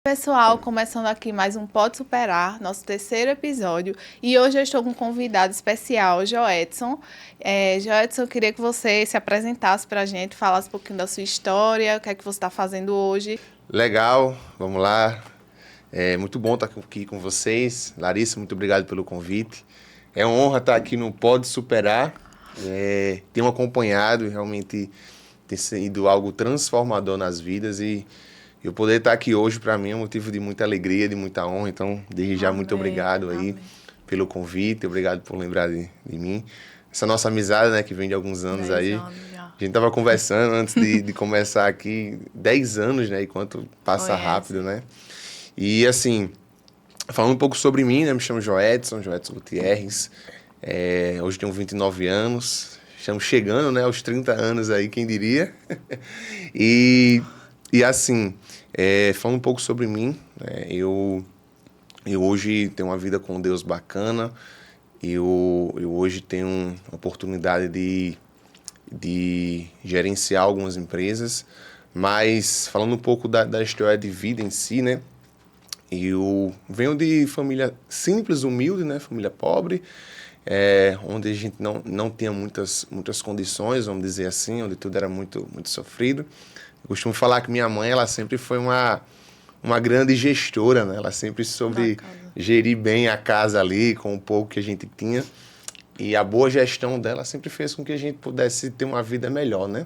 Pessoal, começando aqui mais um Pode Superar, nosso terceiro episódio. E hoje eu estou com um convidado especial, Joedson. Joedson, eu queria que você se apresentasse para a gente, falasse um pouquinho da sua história, o que é que você está fazendo hoje. Legal, vamos lá. É muito bom estar aqui com vocês. Larissa, muito obrigado pelo convite. É uma honra estar aqui no Pode Superar. Tenho acompanhado e realmente tem sido algo transformador nas vidas e eu poder estar aqui hoje, para mim, é um motivo de muita alegria, de muita honra. Então, desde já, muito obrigado aí pelo convite, obrigado por lembrar de mim. Essa nossa amizade, né, que vem de alguns anos 10 aí. anos já. A gente estava conversando antes de começar aqui, 10 anos, né, e quanto passa rápido, né? E, assim, falando um pouco sobre mim, né, me chamo Joedson Gutierrez. Hoje tenho 29 anos, estamos chegando, né, aos 30 anos aí, quem diria. E assim, falando um pouco sobre mim, né, eu hoje tenho uma vida com Deus bacana, eu hoje tenho a oportunidade de gerenciar algumas empresas, mas falando um pouco da história de vida em si, né, eu venho de família simples, humilde, né, família pobre, onde a gente não tinha muitas condições, vamos dizer assim, onde tudo era muito sofrido. Eu costumo falar que minha mãe, ela sempre foi uma grande gestora, né? Ela sempre soube gerir bem a casa ali, com o pouco que a gente tinha. E a boa gestão dela sempre fez com que a gente pudesse ter uma vida melhor, né?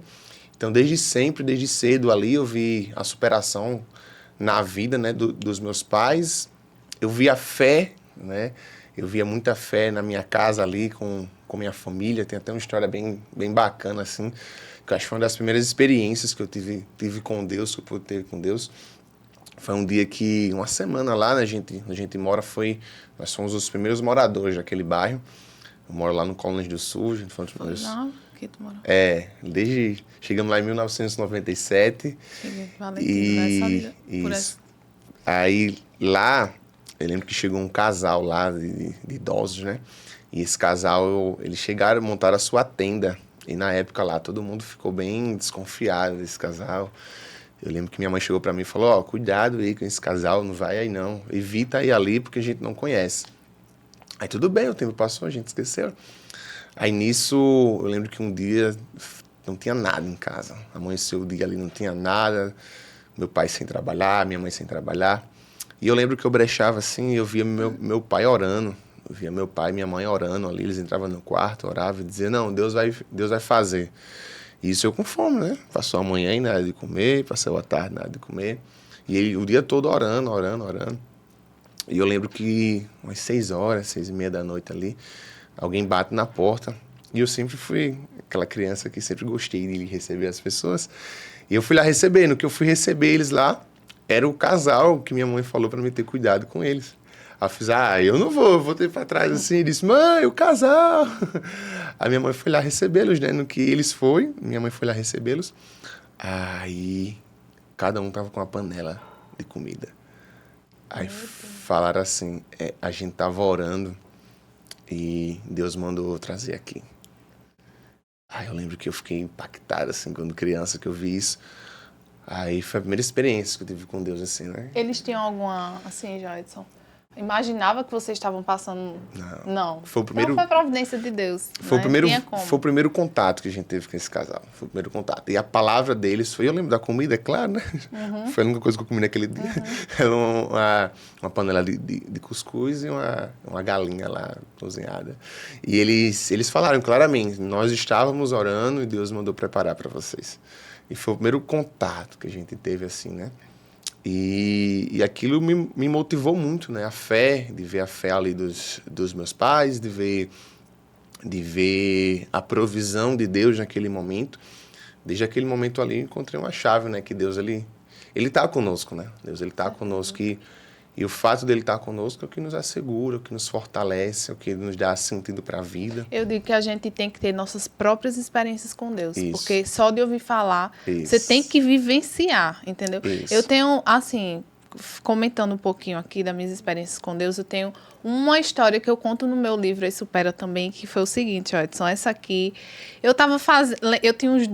Então, desde sempre, desde cedo ali, eu vi a superação na vida, né, dos meus pais. Eu vi a fé, né? Eu via muita fé na minha casa ali, com minha família. Tem até uma história bem bacana, assim, que eu acho que foi uma das primeiras experiências que eu tive com Deus, que eu pude ter com Deus. Foi um dia que, uma semana lá, né, a gente mora, nós fomos os primeiros moradores daquele bairro. Eu moro lá no Colônia do Sul, a gente foi um dos primeiros. Não, que tu mora. Chegamos lá em 1997. Valentina, Isso. Aí, lá, eu lembro que chegou um casal lá de idosos, né? E esse casal, eles chegaram e montaram a sua tenda. E na época lá, todo mundo ficou bem desconfiado desse casal. Eu lembro que minha mãe chegou pra mim e falou, ó, cuidado aí com esse casal, não vai aí não. Evita ir ali porque a gente não conhece. Aí tudo bem, o tempo passou, a gente esqueceu. Aí nisso, eu lembro que um dia não tinha nada em casa. Amanheceu o dia ali, não tinha nada. Meu pai sem trabalhar, minha mãe sem trabalhar. E eu lembro que eu brechava assim, eu via meu pai orando. Eu via meu pai e minha mãe orando ali. Eles entravam no quarto, oravam e diziam, não, Deus vai fazer. E isso eu com fome, né? Passou a manhã e nada de comer, passou a tarde nada de comer. E ele o dia todo orando. E eu lembro que umas 6h, 6h30 da noite ali, alguém bate na porta. E eu sempre fui aquela criança que sempre gostei de receber as pessoas. E eu fui lá receber. No que eu fui receber eles lá, era o casal que minha mãe falou para me ter cuidado com eles. Aí eu fiz, eu não vou, eu voltei para trás assim e disse, mãe, o casal. A minha mãe foi lá recebê-los, né? No que eles minha mãe foi lá recebê-los. Aí, cada um tava com uma panela de comida. Aí falaram assim, a gente tava orando e Deus mandou trazer aqui. Aí eu lembro que eu fiquei impactado, assim, quando criança que eu vi isso. Aí foi a primeira experiência que eu tive com Deus, assim, né? Eles tinham alguma, assim, Joedson? Imaginava que vocês estavam passando... Não. Foi o primeiro... Então foi providência de Deus. Foi, né? foi o primeiro contato que a gente teve com esse casal. Foi o primeiro contato. E a palavra deles foi... Eu lembro da comida, é claro, né? Uhum. Foi a única coisa que eu comi naquele dia. Uhum. Era uma panela de cuscuz e uma galinha lá cozinhada. E eles falaram claramente, nós estávamos orando e Deus mandou preparar para vocês. E foi o primeiro contato que a gente teve, assim, né? E aquilo me motivou muito, né? A fé, de ver a fé ali dos meus pais, de ver a provisão de Deus naquele momento. Desde aquele momento ali, eu encontrei uma chave, né? Que Deus, ele tá conosco, né? Deus, ele tá conosco. E o fato dele estar conosco é o que nos assegura, o que nos fortalece, o que nos dá sentido para a vida. Eu digo que a gente tem que ter nossas próprias experiências com Deus. Isso. Porque só de ouvir falar, Isso. você tem que vivenciar, entendeu? Isso. Eu tenho, assim, comentando um pouquinho aqui das minhas experiências com Deus, eu tenho uma história que eu conto no meu livro, E Supera também, que foi o seguinte, Edson, essa aqui, eu tinha uns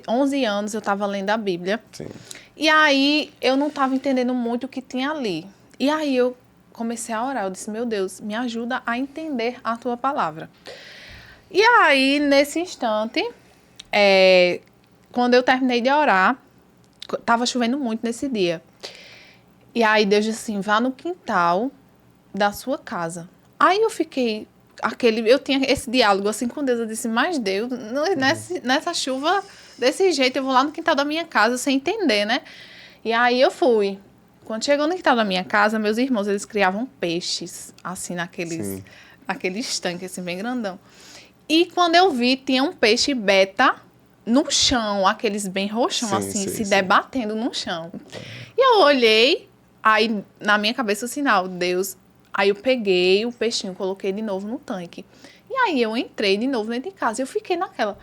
11 anos, eu estava lendo a Bíblia, Sim. e aí eu não estava entendendo muito o que tinha ali. E aí eu comecei a orar, eu disse, meu Deus, me ajuda a entender a tua palavra. E aí, nesse instante, quando eu terminei de orar, estava chovendo muito nesse dia. E aí Deus disse assim, vá no quintal da sua casa. Aí eu fiquei, eu tinha esse diálogo assim com Deus, eu disse, mas Deus, nessa chuva, desse jeito, eu vou lá no quintal da minha casa sem entender, né? E aí eu fui. Quando chegou no quintal da minha casa, meus irmãos, eles criavam peixes, assim, naqueles tanques, assim, bem grandão. E quando eu vi, tinha um peixe beta no chão, aqueles bem roxão, assim, se debatendo no chão. E eu olhei, aí na minha cabeça o sinal, Deus. Aí eu peguei o peixinho, coloquei de novo no tanque. E aí eu entrei de novo dentro de casa. E eu fiquei naquela,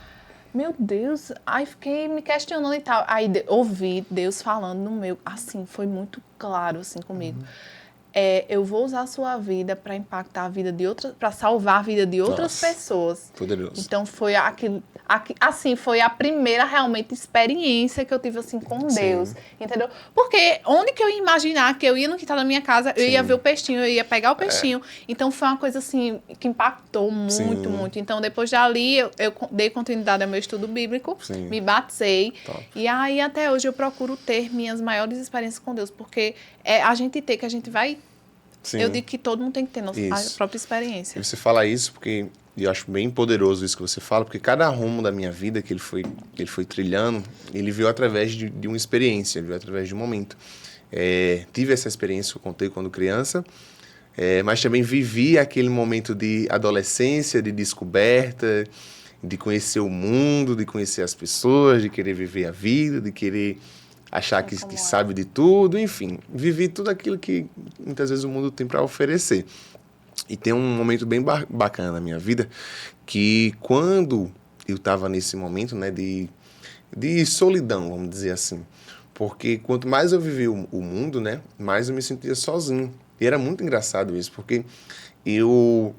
meu Deus, aí fiquei me questionando e tal. Aí ouvi Deus falando no meu, assim, foi muito claro, assim, comigo. Eu vou usar a sua vida para impactar a vida de outras, para salvar a vida de outras pessoas. Poderoso. Então foi assim, foi a primeira realmente experiência que eu tive assim com Deus, entendeu? Porque onde que eu ia imaginar que eu ia no quintal da minha casa, eu ia ver o peixinho, eu ia pegar o peixinho. Então foi uma coisa assim que impactou muito, muito. Então depois dali eu dei continuidade ao meu estudo bíblico, me batizei. E aí até hoje eu procuro ter minhas maiores experiências com Deus, porque a gente vai. Eu digo que todo mundo tem que ter a própria experiência. E você fala isso porque eu acho bem poderoso isso que você fala, porque cada rumo da minha vida que ele foi trilhando, ele veio através de uma experiência, ele veio através de um momento. Tive essa experiência que eu contei quando criança, mas também vivi aquele momento de adolescência, de descoberta, de conhecer o mundo, de conhecer as pessoas, de querer viver a vida, de querer achar que sabe de tudo, enfim. Vivi tudo aquilo que muitas vezes o mundo tem para oferecer. E tem um momento bem bacana na minha vida, que quando eu estava nesse momento, né, de solidão, vamos dizer assim, porque quanto mais eu vivia o mundo, né, mais eu me sentia sozinho. E era muito engraçado isso, porque eu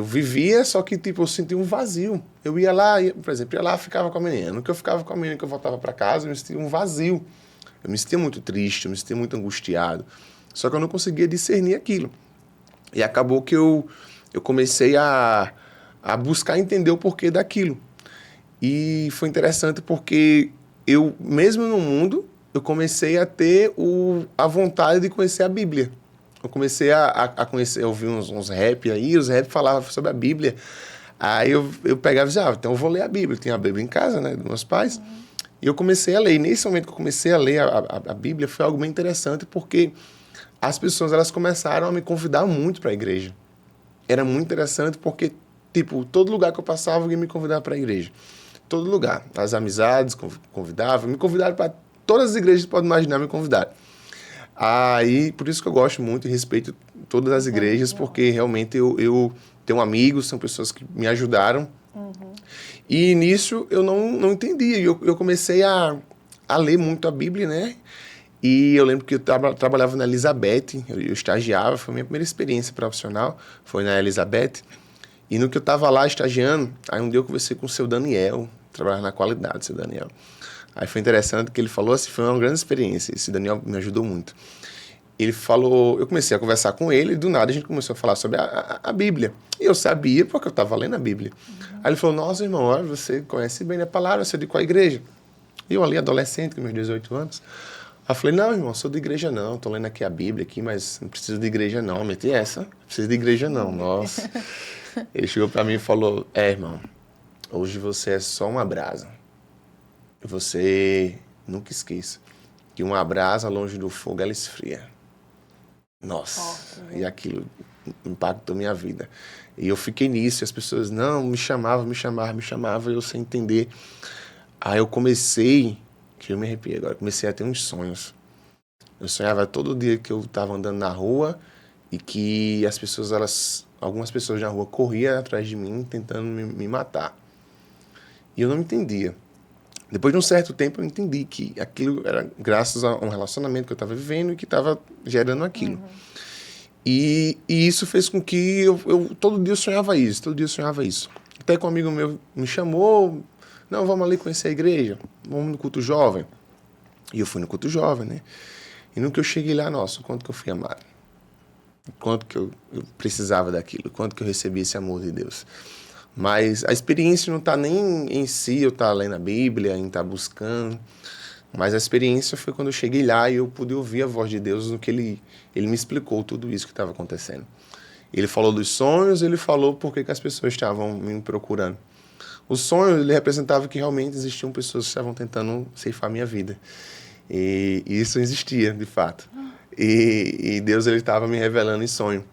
vivia, só que tipo, eu sentia um vazio. Eu ia lá, por exemplo, ficava com a menina. No que eu ficava com a menina, que eu voltava para casa, eu me sentia um vazio. Eu me sentia muito triste, eu me sentia muito angustiado. Só que eu não conseguia discernir aquilo. E acabou que eu comecei a buscar entender o porquê daquilo. E foi interessante porque eu, mesmo no mundo, eu comecei a ter a vontade de conhecer a Bíblia. Eu comecei a conhecer, eu ouvi uns rap aí, os rap falavam sobre a Bíblia. Aí eu pegava e dizia, então eu vou ler a Bíblia. Tinha a Bíblia em casa, né, dos meus pais. E eu comecei a ler. E nesse momento que eu comecei a ler a Bíblia, foi algo bem interessante, porque as pessoas, elas começaram a me convidar muito para a igreja. Era muito interessante porque, tipo, todo lugar que eu passava, alguém me convidava para a igreja. Todo lugar. As amizades convidavam, me convidaram para todas as igrejas que pode imaginar, me convidaram. Aí, por isso que eu gosto muito e respeito todas as igrejas, porque realmente eu tenho amigos, são pessoas que me ajudaram. E nisso eu não entendia. Eu comecei a ler muito a Bíblia, né? E eu lembro que eu trabalhava na Elizabeth, eu estagiava, foi a minha primeira experiência profissional, foi na Elizabeth. E no que eu estava lá estagiando, aí um dia eu conversei com o seu Daniel, trabalhava na qualidade, seu Daniel. Aí foi interessante que ele falou assim, foi uma grande experiência, esse Daniel me ajudou muito. Ele falou, eu comecei a conversar com ele e do nada a gente começou a falar sobre a Bíblia. E eu sabia porque eu estava lendo a Bíblia. Aí ele falou, nossa, irmão, olha, você conhece bem a palavra, você é de qual igreja? E eu ali, adolescente, com meus 18 anos. Aí eu falei, não, irmão, sou de igreja não, tô lendo aqui a Bíblia aqui, mas não preciso de igreja não. Eu meti essa, não preciso de igreja não, nossa. Ele chegou para mim e falou, irmão, hoje você é só uma brasa. Você nunca esqueça que uma brasa longe do fogo, ela esfria. Nossa, e aquilo impactou minha vida. E eu fiquei nisso, e as pessoas, não, me chamavam, e eu sem entender. Aí eu comecei, que eu me arrepiei agora, comecei a ter uns sonhos. Eu sonhava todo dia que eu estava andando na rua e que as pessoas, algumas pessoas na rua corriam atrás de mim, tentando me matar. E eu não entendia. Depois de um certo tempo, eu entendi que aquilo era graças a um relacionamento que eu estava vivendo e que estava gerando aquilo. E isso fez com que eu todo dia eu sonhava isso, todo dia eu sonhava isso. Até que um amigo meu me chamou, não, vamos ali conhecer a igreja, vamos no culto jovem. E eu fui no culto jovem, né? E no que eu cheguei lá, nossa, o quanto que eu fui amado. O quanto que eu precisava daquilo, o quanto que eu recebi esse amor de Deus. Mas a experiência não está nem em si, eu estar lendo a Bíblia, em estar buscando. Mas a experiência foi quando eu cheguei lá e eu pude ouvir a voz de Deus no que ele me explicou tudo isso que estava acontecendo. Ele falou dos sonhos, ele falou por que as pessoas estavam me procurando. Os sonhos, ele representava que realmente existiam pessoas que estavam tentando ceifar a minha vida. E isso existia, de fato. E Deus, ele estava me revelando em sonho.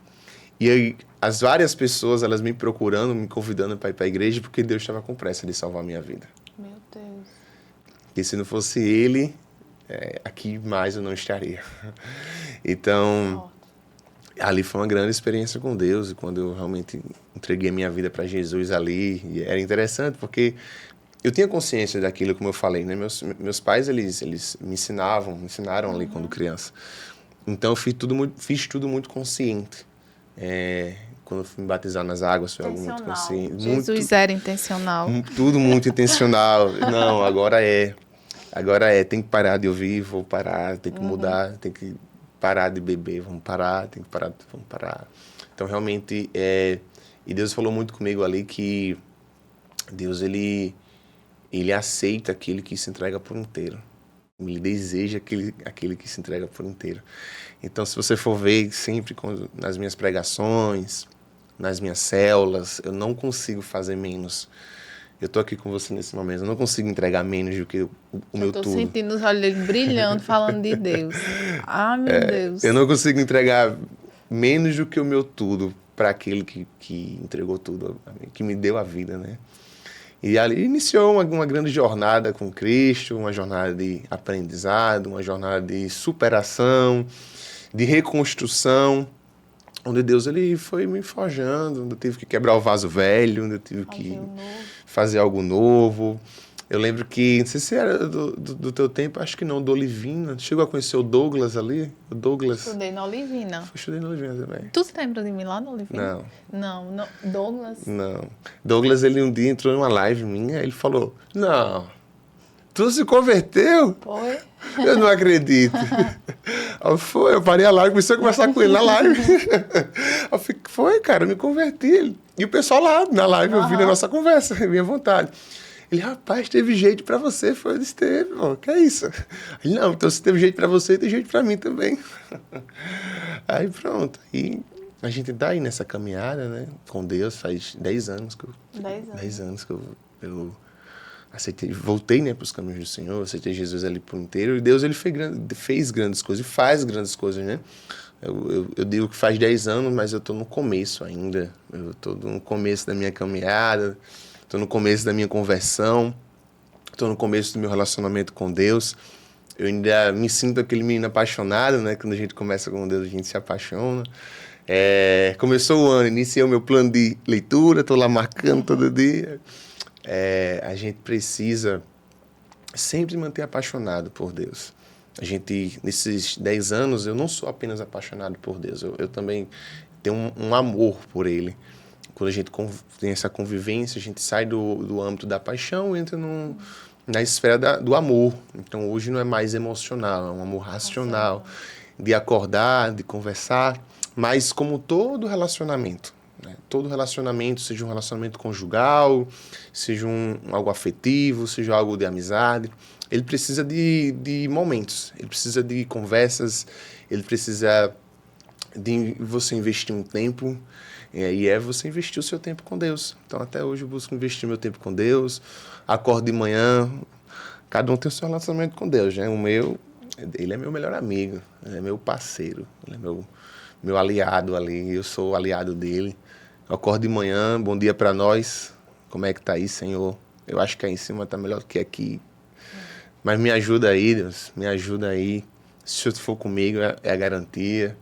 E aí, as várias pessoas, elas me procurando, me convidando para ir para a igreja, porque Deus estava com pressa de salvar a minha vida. Meu Deus. E se não fosse ele, aqui mais eu não estaria. Então, ali foi uma grande experiência com Deus. E quando eu realmente entreguei a minha vida para Jesus ali, e era interessante porque eu tinha consciência daquilo, como eu falei, né? Meus pais, eles me ensinaram ali quando criança. Então, eu fiz tudo muito consciente. Quando eu fui me batizar nas águas, foi algo muito consciente. Jesus era intencional. Tudo muito intencional. Não, agora é. Agora tem que parar de ouvir, vou parar, tem que mudar, tem que parar de beber, vamos parar, tem que parar, vamos parar. Então, realmente, e Deus falou muito comigo ali que Deus, ele aceita aquele que se entrega por inteiro. Ele deseja aquele que se entrega por inteiro. Então, se você for ver sempre nas minhas pregações, nas minhas células, eu não consigo fazer menos. Eu tô aqui com você nesse momento, eu não consigo entregar menos do que o meu tudo. Eu tô sentindo os olhos dele brilhando, falando de Deus. Ah, meu Deus. Eu não consigo entregar menos do que o meu tudo para aquele que entregou tudo, que me deu a vida, né? E ali iniciou uma grande jornada com Cristo, uma jornada de aprendizado, uma jornada de superação, de reconstrução, onde Deus, ele foi me forjando, onde eu tive que quebrar o vaso velho, onde eu tive que fazer algo novo. Eu lembro que, não sei se era do teu tempo, acho que não, do Olivina. Chegou a conhecer o Douglas ali? O Douglas. Estudei na Olivina. Estudei na Olivina também. Tu se lembra de mim lá na Olivina? Não. Não. Douglas? Não. Douglas, ele um dia entrou numa live minha, ele falou, não, tu se converteu? Foi. Eu não acredito. Eu parei a live, comecei a conversar com ele na live. Eu falei, foi, cara, eu me converti. E o pessoal lá na live, ouvindo a nossa conversa, minha vontade. Ele, rapaz, teve jeito pra você. Foi, eu disse, teve, mano, que é isso? Ele, não, então se teve jeito pra você, tem jeito pra mim também. Aí pronto. E a gente tá aí nessa caminhada, né, com Deus, faz 10 anos que 10 anos que eu aceitei, voltei, né, para os caminhos do Senhor, aceitei Jesus ali por inteiro, e Deus, ele fez grandes coisas, e faz grandes coisas, né? Eu digo que faz 10 anos, mas eu estou no começo ainda, eu estou no começo da minha caminhada, estou no começo da minha conversão, estou no começo do meu relacionamento com Deus. Eu ainda me sinto aquele menino apaixonado, né? Quando a gente começa com Deus, a gente se apaixona. Começou o ano, iniciei o meu plano de leitura, estou lá marcando todo dia. A gente precisa sempre manter apaixonado por Deus. A gente, nesses 10 anos, eu não sou apenas apaixonado por Deus, eu também tenho um amor por Ele. Quando a gente tem essa convivência, a gente sai do âmbito da paixão e entra na esfera do amor. Então, hoje não é mais emocional, é um amor racional, de acordar, de conversar, mas como todo relacionamento, né? Todo relacionamento, seja um relacionamento conjugal, seja algo afetivo, seja algo de amizade, ele precisa de momentos, ele precisa de conversas, ele precisa de você investir um tempo, e você investir o seu tempo com Deus. Então, até hoje eu busco investir meu tempo com Deus, acordo de manhã, cada um tem o seu relacionamento com Deus, né? O meu, ele é meu melhor amigo, ele é meu parceiro, ele é meu aliado ali, eu sou o aliado dele. Eu acordo de manhã, bom dia para nós, como é que tá aí, Senhor? Eu acho que aí em cima tá melhor do que aqui, mas me ajuda aí, Deus, me ajuda aí, se o Senhor for comigo é a garantia.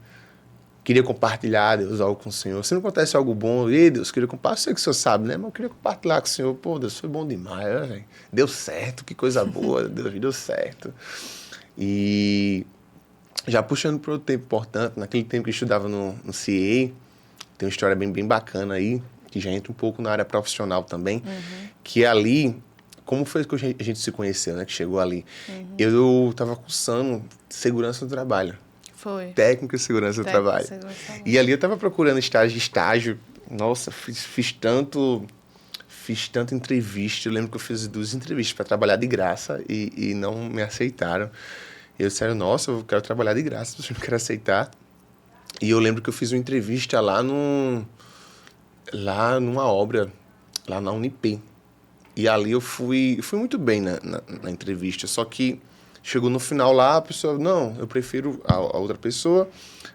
queria compartilhar, Deus, algo com o Senhor. Se não acontece algo bom, ei, Deus, queria compartilhar. Eu sei que o Senhor sabe, né? Mas eu queria compartilhar com o Senhor. Pô, Deus, foi bom demais, né, velho? Deu certo, que coisa boa, Deus, deu certo. E já puxando para outro tempo importante, naquele tempo que eu estudava no CA, tem uma história bem bacana aí, que já entra um pouco na área profissional também, que ali, como foi que a gente se conheceu, né? Que chegou ali. Eu estava cursando segurança do trabalho. Foi. Técnica de segurança do trabalho. E ali eu estava procurando estágio. Nossa, fiz tanta entrevista. Eu lembro que eu fiz 2 entrevistas para trabalhar de graça e não me aceitaram. Eu disse, nossa, eu quero trabalhar de graça, você não quer aceitar. E eu lembro que eu fiz uma entrevista lá numa obra, lá na Unip. E ali eu fui muito bem na entrevista, só que chegou no final lá, a pessoa, não, eu prefiro a outra pessoa,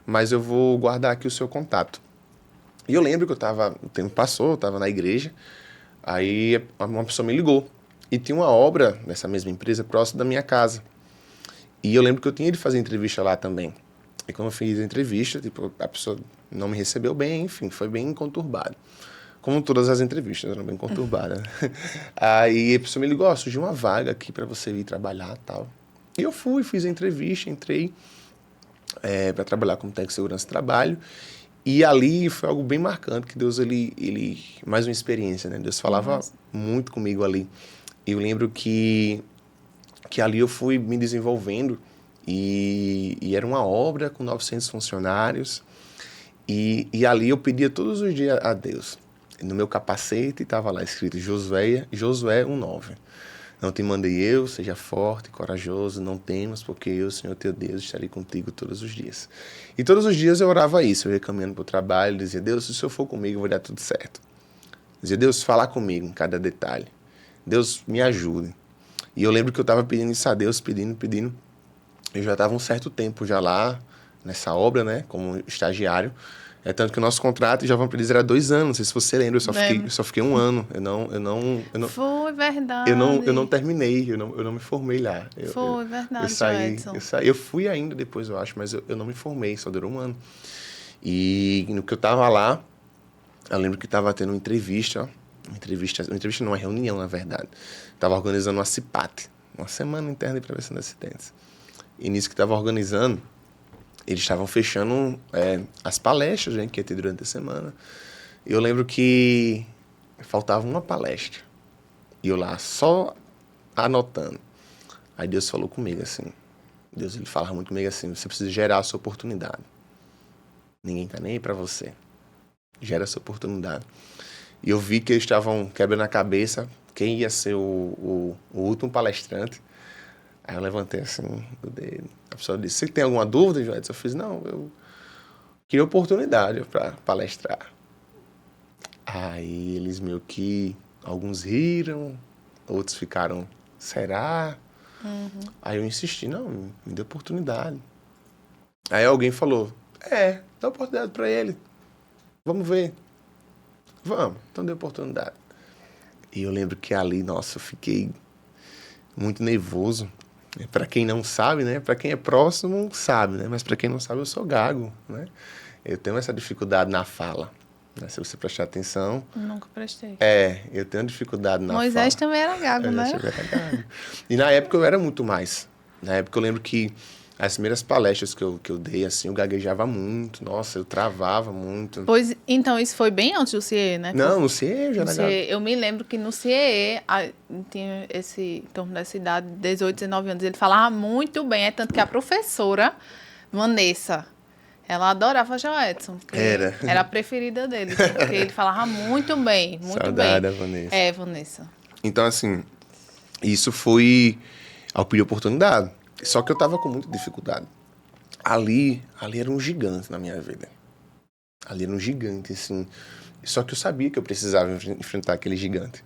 mas eu vou guardar aqui o seu contato. E eu lembro que o tempo passou, eu estava na igreja, aí uma pessoa me ligou. E tinha uma obra nessa mesma empresa próximo da minha casa. E eu lembro que eu tinha de fazer entrevista lá também. E quando eu fiz a entrevista, tipo, a pessoa não me recebeu bem, enfim, foi bem conturbado. Como todas as entrevistas, eram bem conturbadas. Aí a pessoa me ligou, surgiu uma vaga aqui para você vir trabalhar e tal. E eu fiz a entrevista, entrei para trabalhar como técnico de segurança do trabalho. E ali foi algo bem marcante, que Deus, ele mais uma experiência, né? Deus falava muito comigo ali. E eu lembro que ali eu fui me desenvolvendo e era uma obra com 900 funcionários. E ali eu pedia todos os dias a Deus. No meu capacete estava lá escrito Josué 1:9. Não te mandei eu, seja forte e corajoso, não temas, porque eu, Senhor teu Deus, estarei contigo todos os dias. E todos os dias eu orava isso, eu ia caminhando para o trabalho, dizia, Deus, se o Senhor for comigo, vai dar tudo certo. Dizia, Deus, fala comigo em cada detalhe. Deus, me ajude. E eu lembro que eu estava pedindo isso a Deus, pedindo. Eu já estava um certo tempo já lá, nessa obra, né, como estagiário. É tanto que o nosso contrato, já vamos para eles, era 2 anos. Não sei se você lembra, eu só fiquei 1 ano. Eu não Foi verdade. Eu não terminei, eu não me formei lá. Foi verdade, eu saí. Eu fui ainda depois, eu acho, mas eu não me formei, só durou 1 ano. E no que eu tava lá, eu lembro que tava tendo uma entrevista não, uma reunião, na verdade. Tava organizando uma CIPAT, uma Semana Interna de Prevenção de Acidentes. E nisso que tava organizando, eles estavam fechando as palestras, né, que ia ter durante a semana. E eu lembro que faltava uma palestra. E eu lá só anotando. Aí Deus falou comigo assim. Deus, ele fala muito comigo assim, você precisa gerar a sua oportunidade. Ninguém tá nem aí pra você. Gera a sua oportunidade. E eu vi que eles estavam quebrando a cabeça quem ia ser o último palestrante. Aí eu levantei assim o dedo. A pessoa disse, você tem alguma dúvida, João? Eu fiz, não, eu queria oportunidade para palestrar. Aí eles meio que, alguns riram, outros ficaram, será? Aí eu insisti, não, me dê oportunidade. Aí alguém falou, dá oportunidade para ele. Vamos ver. Vamos, então dê oportunidade. E eu lembro que ali, nossa, eu fiquei muito nervoso. Para quem não sabe, né? Para quem é próximo, sabe, né? Mas para quem não sabe, eu sou gago, né? Eu tenho essa dificuldade na fala. Né? Se você prestar atenção... Nunca prestei. Eu tenho dificuldade na fala. Moisés também era gago, né? Era gago. E na época eu era muito mais. Na época eu lembro que as primeiras palestras que eu dei, assim, eu gaguejava muito. Nossa, eu travava muito. Pois, então, isso foi bem antes do CIE, né? Não, no CIE já era gago. Eu me lembro que no CIE, tinha em torno dessa idade, 18, 19 anos, ele falava muito bem. É tanto que a professora, Vanessa, ela adorava Joedson. Era a preferida dele, porque ele falava muito bem, muito Saudade bem. Da Vanessa. Vanessa. Então, assim, isso foi ao pedir oportunidade. Só que eu tava com muita dificuldade. Ali era um gigante na minha vida. Ali era um gigante, assim. Só que eu sabia que eu precisava enfrentar aquele gigante.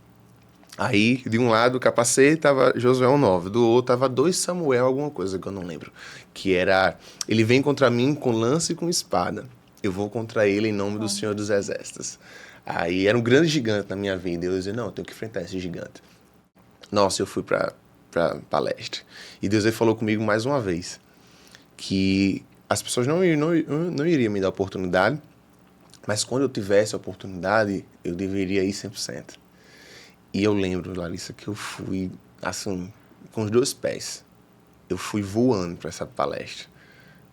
Aí, de um lado, o capacete tava Josué 1:9. Do outro, tava 2 Samuel, alguma coisa que eu não lembro. Que era, ele vem contra mim com lança e com espada. Eu vou contra ele em nome do Senhor dos Exércitos. Aí, era um grande gigante na minha vida. Eu dizia, não, eu tenho que enfrentar esse gigante. Nossa, eu fui pra palestra. E Deus falou comigo mais uma vez. Que as pessoas não iriam me dar oportunidade, mas quando eu tivesse a oportunidade, eu deveria ir 100%. E eu lembro, Larissa, que eu fui, assim, com os 2 pés. Eu fui voando para essa palestra.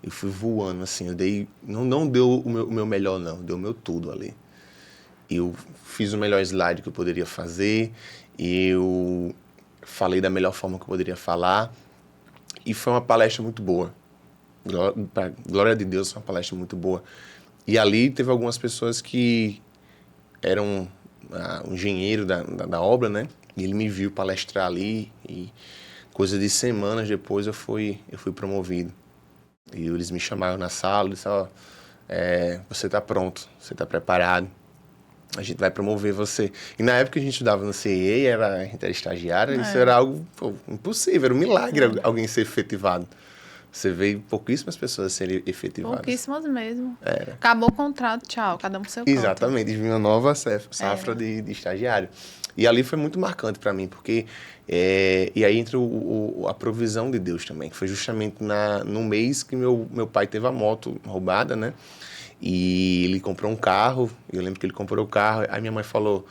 Eu fui voando, assim, eu dei... Não deu o meu melhor, não. Deu o meu tudo ali. Eu fiz o melhor slide que eu poderia fazer. Eu falei da melhor forma que eu poderia falar. E foi uma palestra muito boa. Glória de Deus, foi uma palestra muito boa. E ali teve algumas pessoas que eram o engenheiro da obra, né? E ele me viu palestrar ali e coisa de semanas depois eu fui promovido. E eles me chamaram na sala e disseram, você está pronto, você está preparado, a gente vai promover você. E na época que a gente estudava no CIE, a gente era estagiário, isso era algo impossível, era um milagre alguém ser efetivado. Você vê pouquíssimas pessoas serem efetivadas. Pouquíssimas mesmo. Era. Acabou o contrato, tchau, cada um pro seu canto. Exatamente, vinha uma nova safra de estagiário. E ali foi muito marcante para mim, porque... e aí entra a provisão de Deus também, que foi justamente no mês que meu pai teve a moto roubada, né? E ele comprou um carro, eu lembro que ele comprou o carro, aí minha mãe falou,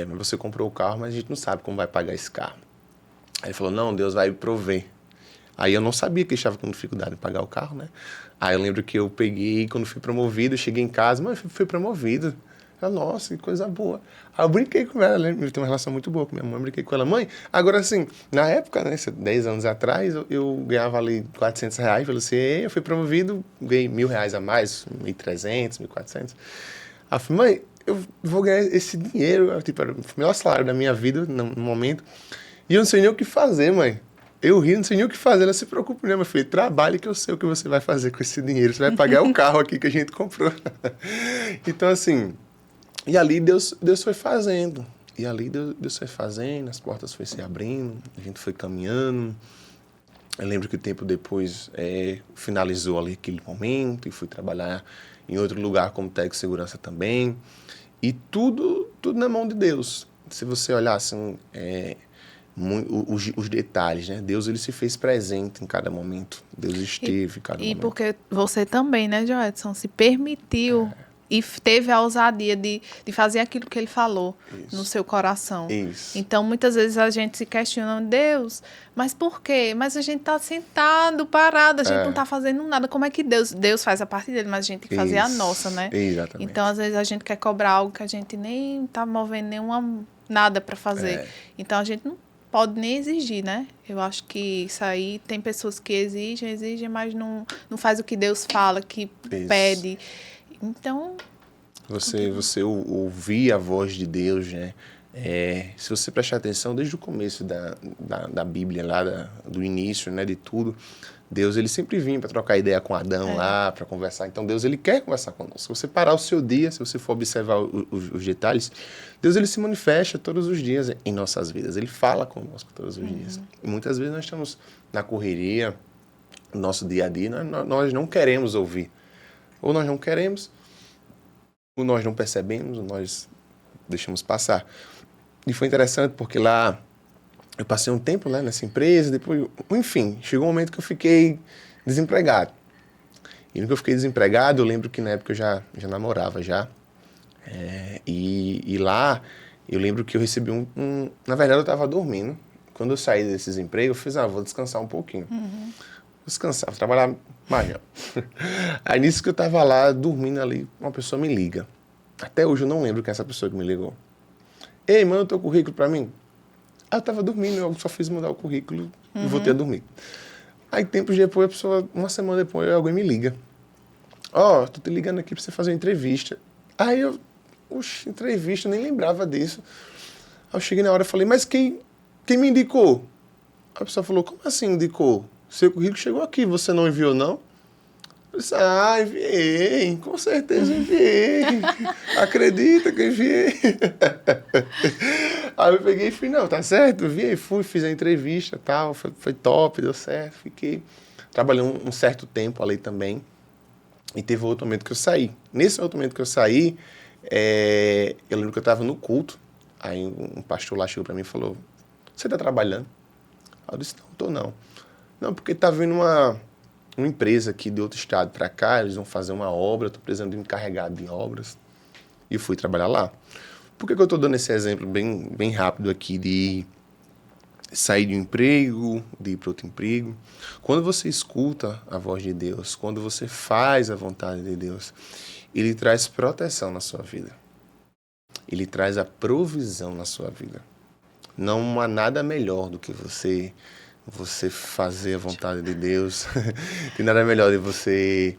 mas você comprou o carro, mas a gente não sabe como vai pagar esse carro. Aí ele falou, não, Deus vai prover. Aí eu não sabia que ele estava com dificuldade em pagar o carro, né? Aí eu lembro que eu peguei, quando fui promovido, eu cheguei em casa, mas fui promovido. Ela, nossa, que coisa boa. Aí eu brinquei com ela, né? Eu tenho uma relação muito boa com minha mãe, brinquei com ela. Mãe, agora assim, na época, né, 10 anos atrás, eu ganhava ali R$ 400 pelo CIE, eu fui promovido, ganhei R$ 1.000 a mais, 1.300, 1.400. Aí eu falei, mãe, eu vou ganhar esse dinheiro, tipo, era o melhor salário da minha vida no momento, e eu não sei nem o que fazer, mãe. Eu ri, não sei nem o que fazer. Ela se preocupa, né, meu filho? Trabalhe que eu sei o que você vai fazer com esse dinheiro. Você vai pagar o carro aqui que a gente comprou. Então, assim... E ali Deus foi fazendo. E ali Deus foi fazendo, as portas foram se abrindo, a gente foi caminhando. Eu lembro que o tempo depois finalizou ali aquele momento e fui trabalhar em outro lugar como técnico de segurança também. E tudo na mão de Deus. Se você olhar assim... os detalhes, né? Deus, ele se fez presente em cada momento. Deus esteve em cada momento. E porque você também, né, Joedson, se permitiu e teve a ousadia de fazer aquilo que ele falou no seu coração. Isso. Então, muitas vezes a gente se questiona, Deus, mas por quê? Mas a gente está sentado, parado, a gente não está fazendo nada. Como é que Deus faz a parte dele, mas a gente tem que fazer a nossa, né? Exatamente. Então, às vezes, a gente quer cobrar algo que a gente nem está movendo nada para fazer. Então, a gente não pode nem exigir, né? Eu acho que isso aí, tem pessoas que exigem, mas não faz o que Deus fala, que pede. Então... Você ouvir a voz de Deus, né? Se você prestar atenção, desde o começo da Bíblia, lá do início, né, de tudo, Deus, ele sempre vinha para trocar ideia com Adão lá, para conversar. Então, Deus, ele quer conversar conosco. Se você parar o seu dia, se você for observar os detalhes, Deus, ele se manifesta todos os dias em nossas vidas. Ele fala conosco todos os dias. E muitas vezes nós estamos na correria, no nosso dia a dia, nós não queremos ouvir. Ou nós não queremos, ou nós não percebemos, ou nós deixamos passar. E foi interessante porque lá eu passei um tempo, né, nessa empresa, depois, enfim, chegou um momento que eu fiquei desempregado. E no que eu fiquei desempregado, eu lembro que na época eu já namorava já. E lá, eu lembro que eu recebi na verdade, eu estava dormindo. Quando eu saí desses empregos, eu fiz, vou descansar um pouquinho. Vou descansar, vou trabalhar mais não. Aí nisso que eu estava lá, dormindo ali, uma pessoa me liga. Até hoje eu não lembro quem é essa pessoa que me ligou. Ei, manda o teu currículo para mim. Aí eu tava dormindo, eu só fiz mudar o currículo e voltei a dormir. Aí tempos depois, a pessoa, uma semana depois, alguém me liga. Tô te ligando aqui pra você fazer uma entrevista. Aí eu, entrevista, eu nem lembrava disso. Aí eu cheguei na hora e falei, mas quem me indicou? A pessoa falou, como assim indicou? Seu currículo chegou aqui, você não enviou não? Eu disse, enviei, com certeza enviei. Acredita que eu enviei. Aí eu peguei e fui, não, tá certo, enviei, fiz a entrevista e tal, foi top, deu certo, fiquei trabalhando um certo tempo ali também. E teve outro momento que eu saí. Nesse outro momento que eu saí, eu lembro que eu estava no culto, aí um pastor lá chegou para mim e falou, você tá trabalhando? Aí eu disse, não, tô não. Não, porque tá vindo uma empresa aqui de outro estado para cá, eles vão fazer uma obra, eu estou precisando de um encarregado de obras. E fui trabalhar lá. Por que eu estou dando esse exemplo bem rápido aqui de sair de um emprego, de ir para outro emprego? Quando você escuta a voz de Deus, quando você faz a vontade de Deus, Ele traz proteção na sua vida. Ele traz a provisão na sua vida. Não há nada melhor do que você fazer a vontade de Deus. Tem nada melhor de você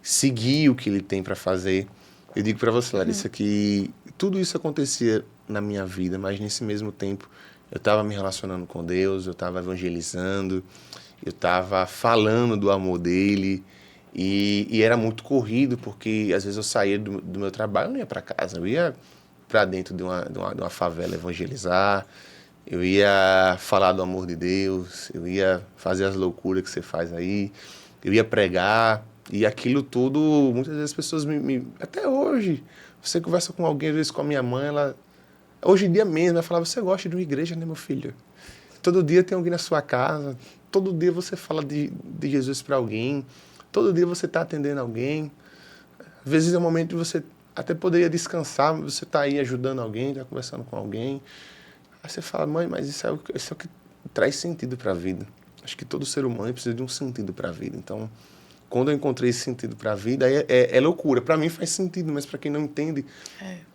seguir o que Ele tem para fazer. Eu digo para você, Larissa, que tudo isso acontecia na minha vida, mas nesse mesmo tempo eu estava me relacionando com Deus, eu estava evangelizando, eu estava falando do amor dele e era muito corrido, porque às vezes eu saía do meu trabalho, eu não ia para casa, eu ia para dentro de uma favela evangelizar, eu ia falar do amor de Deus, eu ia fazer as loucuras que você faz aí, eu ia pregar. E aquilo tudo, muitas vezes as pessoas até hoje, você conversa com alguém, às vezes com a minha mãe, hoje em dia mesmo, ela fala, você gosta de uma igreja, né, meu filho? Todo dia tem alguém na sua casa, todo dia você fala de Jesus para alguém, todo dia você está atendendo alguém. Às vezes é um momento que você até poderia descansar, você está aí ajudando alguém, está conversando com alguém. Aí você fala, mãe, mas isso é o que traz sentido para a vida. Acho que todo ser humano precisa de um sentido para a vida, então... Quando eu encontrei esse sentido para a vida, aí é loucura. Para mim faz sentido, mas para quem não entende,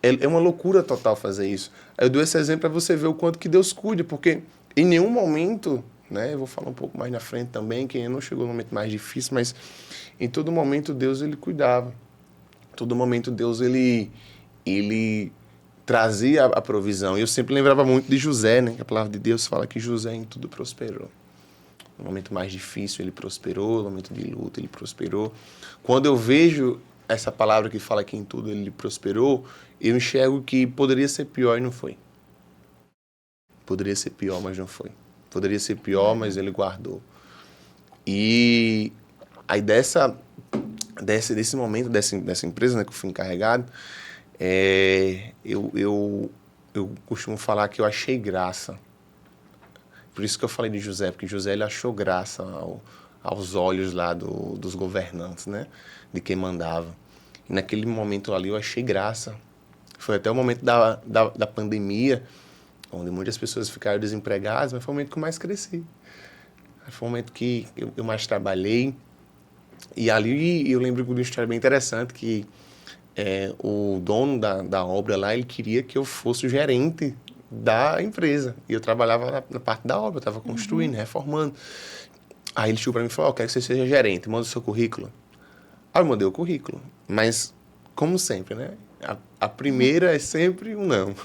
é uma loucura total fazer isso. Aí eu dou esse exemplo para você ver o quanto que Deus cuida, porque em nenhum momento, né, eu vou falar um pouco mais na frente também, que não chegou no momento mais difícil, mas em todo momento Deus ele cuidava. Em todo momento Deus ele trazia a provisão. E eu sempre lembrava muito de José, né? Que a palavra de Deus fala que José em tudo prosperou. No momento mais difícil ele prosperou, no momento de luta ele prosperou. Quando eu vejo essa palavra que fala que em tudo ele prosperou, eu enxergo que poderia ser pior e não foi. Poderia ser pior, mas não foi. Poderia ser pior, mas ele guardou. E aí desse momento, dessa empresa, né, que eu fui encarregado, eu costumo falar que eu achei graça. Por isso que eu falei de José, porque José ele achou graça aos olhos lá dos governantes, né? De quem mandava. E naquele momento ali eu achei graça. Foi até o momento da pandemia, onde muitas pessoas ficaram desempregadas, mas foi o momento que eu mais cresci. Foi o momento que eu mais trabalhei. E ali eu lembro de uma história bem interessante, que o dono da obra lá, ele queria que eu fosse o gerente da empresa. E eu trabalhava na parte da obra, eu estava construindo, reformando. Aí ele chegou para mim e falou, quero que você seja gerente, manda o seu currículo. Aí eu mandei o currículo, mas como sempre, né? A primeira é sempre um não.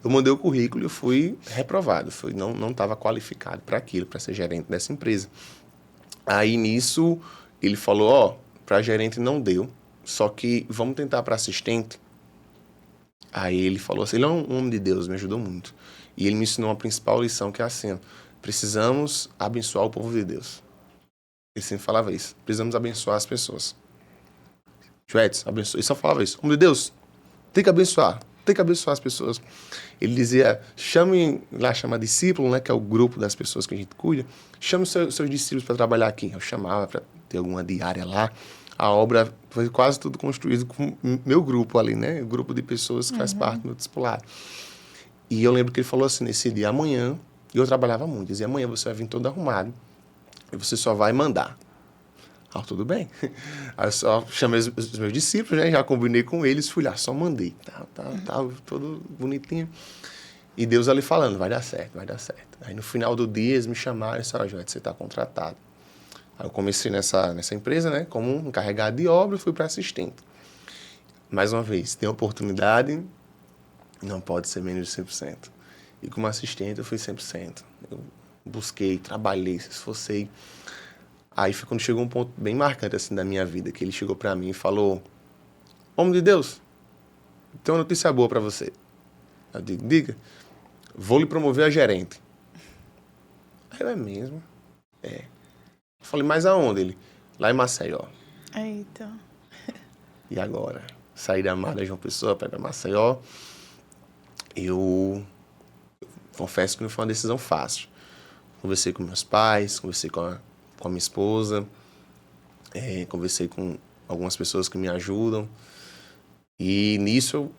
Eu mandei o currículo e eu fui reprovado, não estava qualificado para aquilo, para ser gerente dessa empresa. Aí nisso ele falou, para gerente não deu, só que vamos tentar para assistente. Aí ele falou assim, ele é um homem de Deus, me ajudou muito. E ele me ensinou uma principal lição, que é assim, precisamos abençoar o povo de Deus. Ele sempre falava isso, precisamos abençoar as pessoas. Joetes, abençoa. Ele só falava isso, homem de Deus, tem que abençoar as pessoas. Ele dizia, chama discípulo, né, que é o grupo das pessoas que a gente cuida, chame os seus discípulos para trabalhar aqui. Eu chamava para ter alguma diária lá. A obra foi quase tudo construído com meu grupo ali, né? O grupo de pessoas que faz parte do meu discipulado. E eu lembro que ele falou assim, nesse dia, amanhã, e eu trabalhava muito, dizia, amanhã você vai vir todo arrumado e você só vai mandar. Ah, tudo bem. Aí eu só chamei os meus discípulos, né? Já combinei com eles, fui lá, só mandei. Todo bonitinho. E Deus ali falando, vai dar certo, vai dar certo. Aí no final do dia eles me chamaram e disseram, Joete, você está contratado. Aí eu comecei nessa empresa, né, como um encarregado de obra e fui para assistente. Mais uma vez, tem oportunidade, não pode ser menos de 100%. E como assistente eu fui 100%. Eu busquei, trabalhei, se esforcei. Aí foi quando chegou um ponto bem marcante assim da minha vida, que ele chegou para mim e falou, homem de Deus, tenho uma notícia boa para você. Eu digo, diga, vou lhe promover a gerente. Aí eu, é mesmo? É. Eu falei, mas aonde? Ele, lá em Maceió. Eita. E agora? Saí da Amada João Pessoa para Maceió. Eu confesso que não foi uma decisão fácil. Conversei com meus pais, conversei com com a minha esposa, conversei com algumas pessoas que me ajudam. E nisso,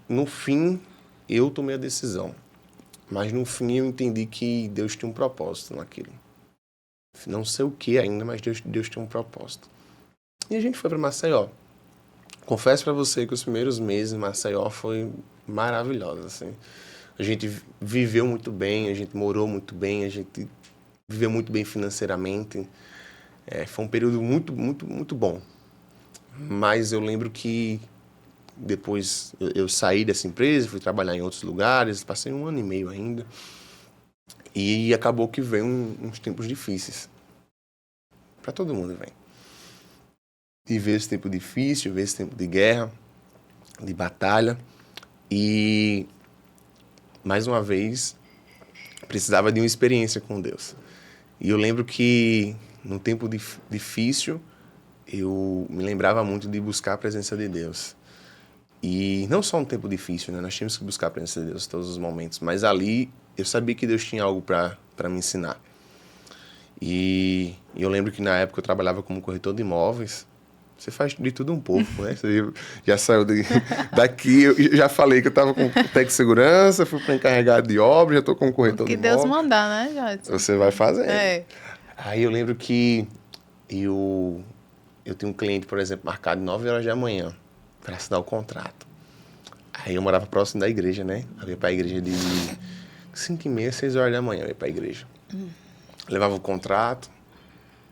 no fim, eu tomei a decisão. Mas no fim eu entendi que Deus tinha um propósito naquilo. Não sei o que ainda, mas Deus tinha um propósito. E a gente foi para Maceió. Confesso para você que os primeiros meses em Maceió foi maravilhoso, assim. A gente viveu muito bem, a gente morou muito bem, a gente viveu muito bem financeiramente. Foi um período muito, muito, muito bom. Mas eu lembro que depois eu saí dessa empresa, fui trabalhar em outros lugares, passei 1 ano e meio ainda. E acabou que veio uns tempos difíceis. Para todo mundo vem. E veio esse tempo difícil, veio esse tempo de guerra, de batalha. E, mais uma vez, precisava de uma experiência com Deus. E eu lembro que, num tempo difícil, eu me lembrava muito de buscar a presença de Deus. E não só um tempo difícil, né? Nós tínhamos que buscar a presença de Deus em todos os momentos. Mas ali, eu sabia que Deus tinha algo para me ensinar. E eu lembro que, na época, eu trabalhava como corretor de imóveis. Você faz de tudo um pouco, né? Você já saiu daqui, eu já falei que eu estava com técnico de segurança, fui para encarregado de obra, já estou como corretor de imóveis. Que Deus mandar, né, Jadson? Você vai fazer. É. Aí eu lembro que eu tenho um cliente, por exemplo, marcado 9 horas da manhã para assinar o contrato. Aí eu morava próximo da igreja, né? Eu ia para a igreja de 5h30, 6 horas da manhã, eu ia para a igreja. Levava o contrato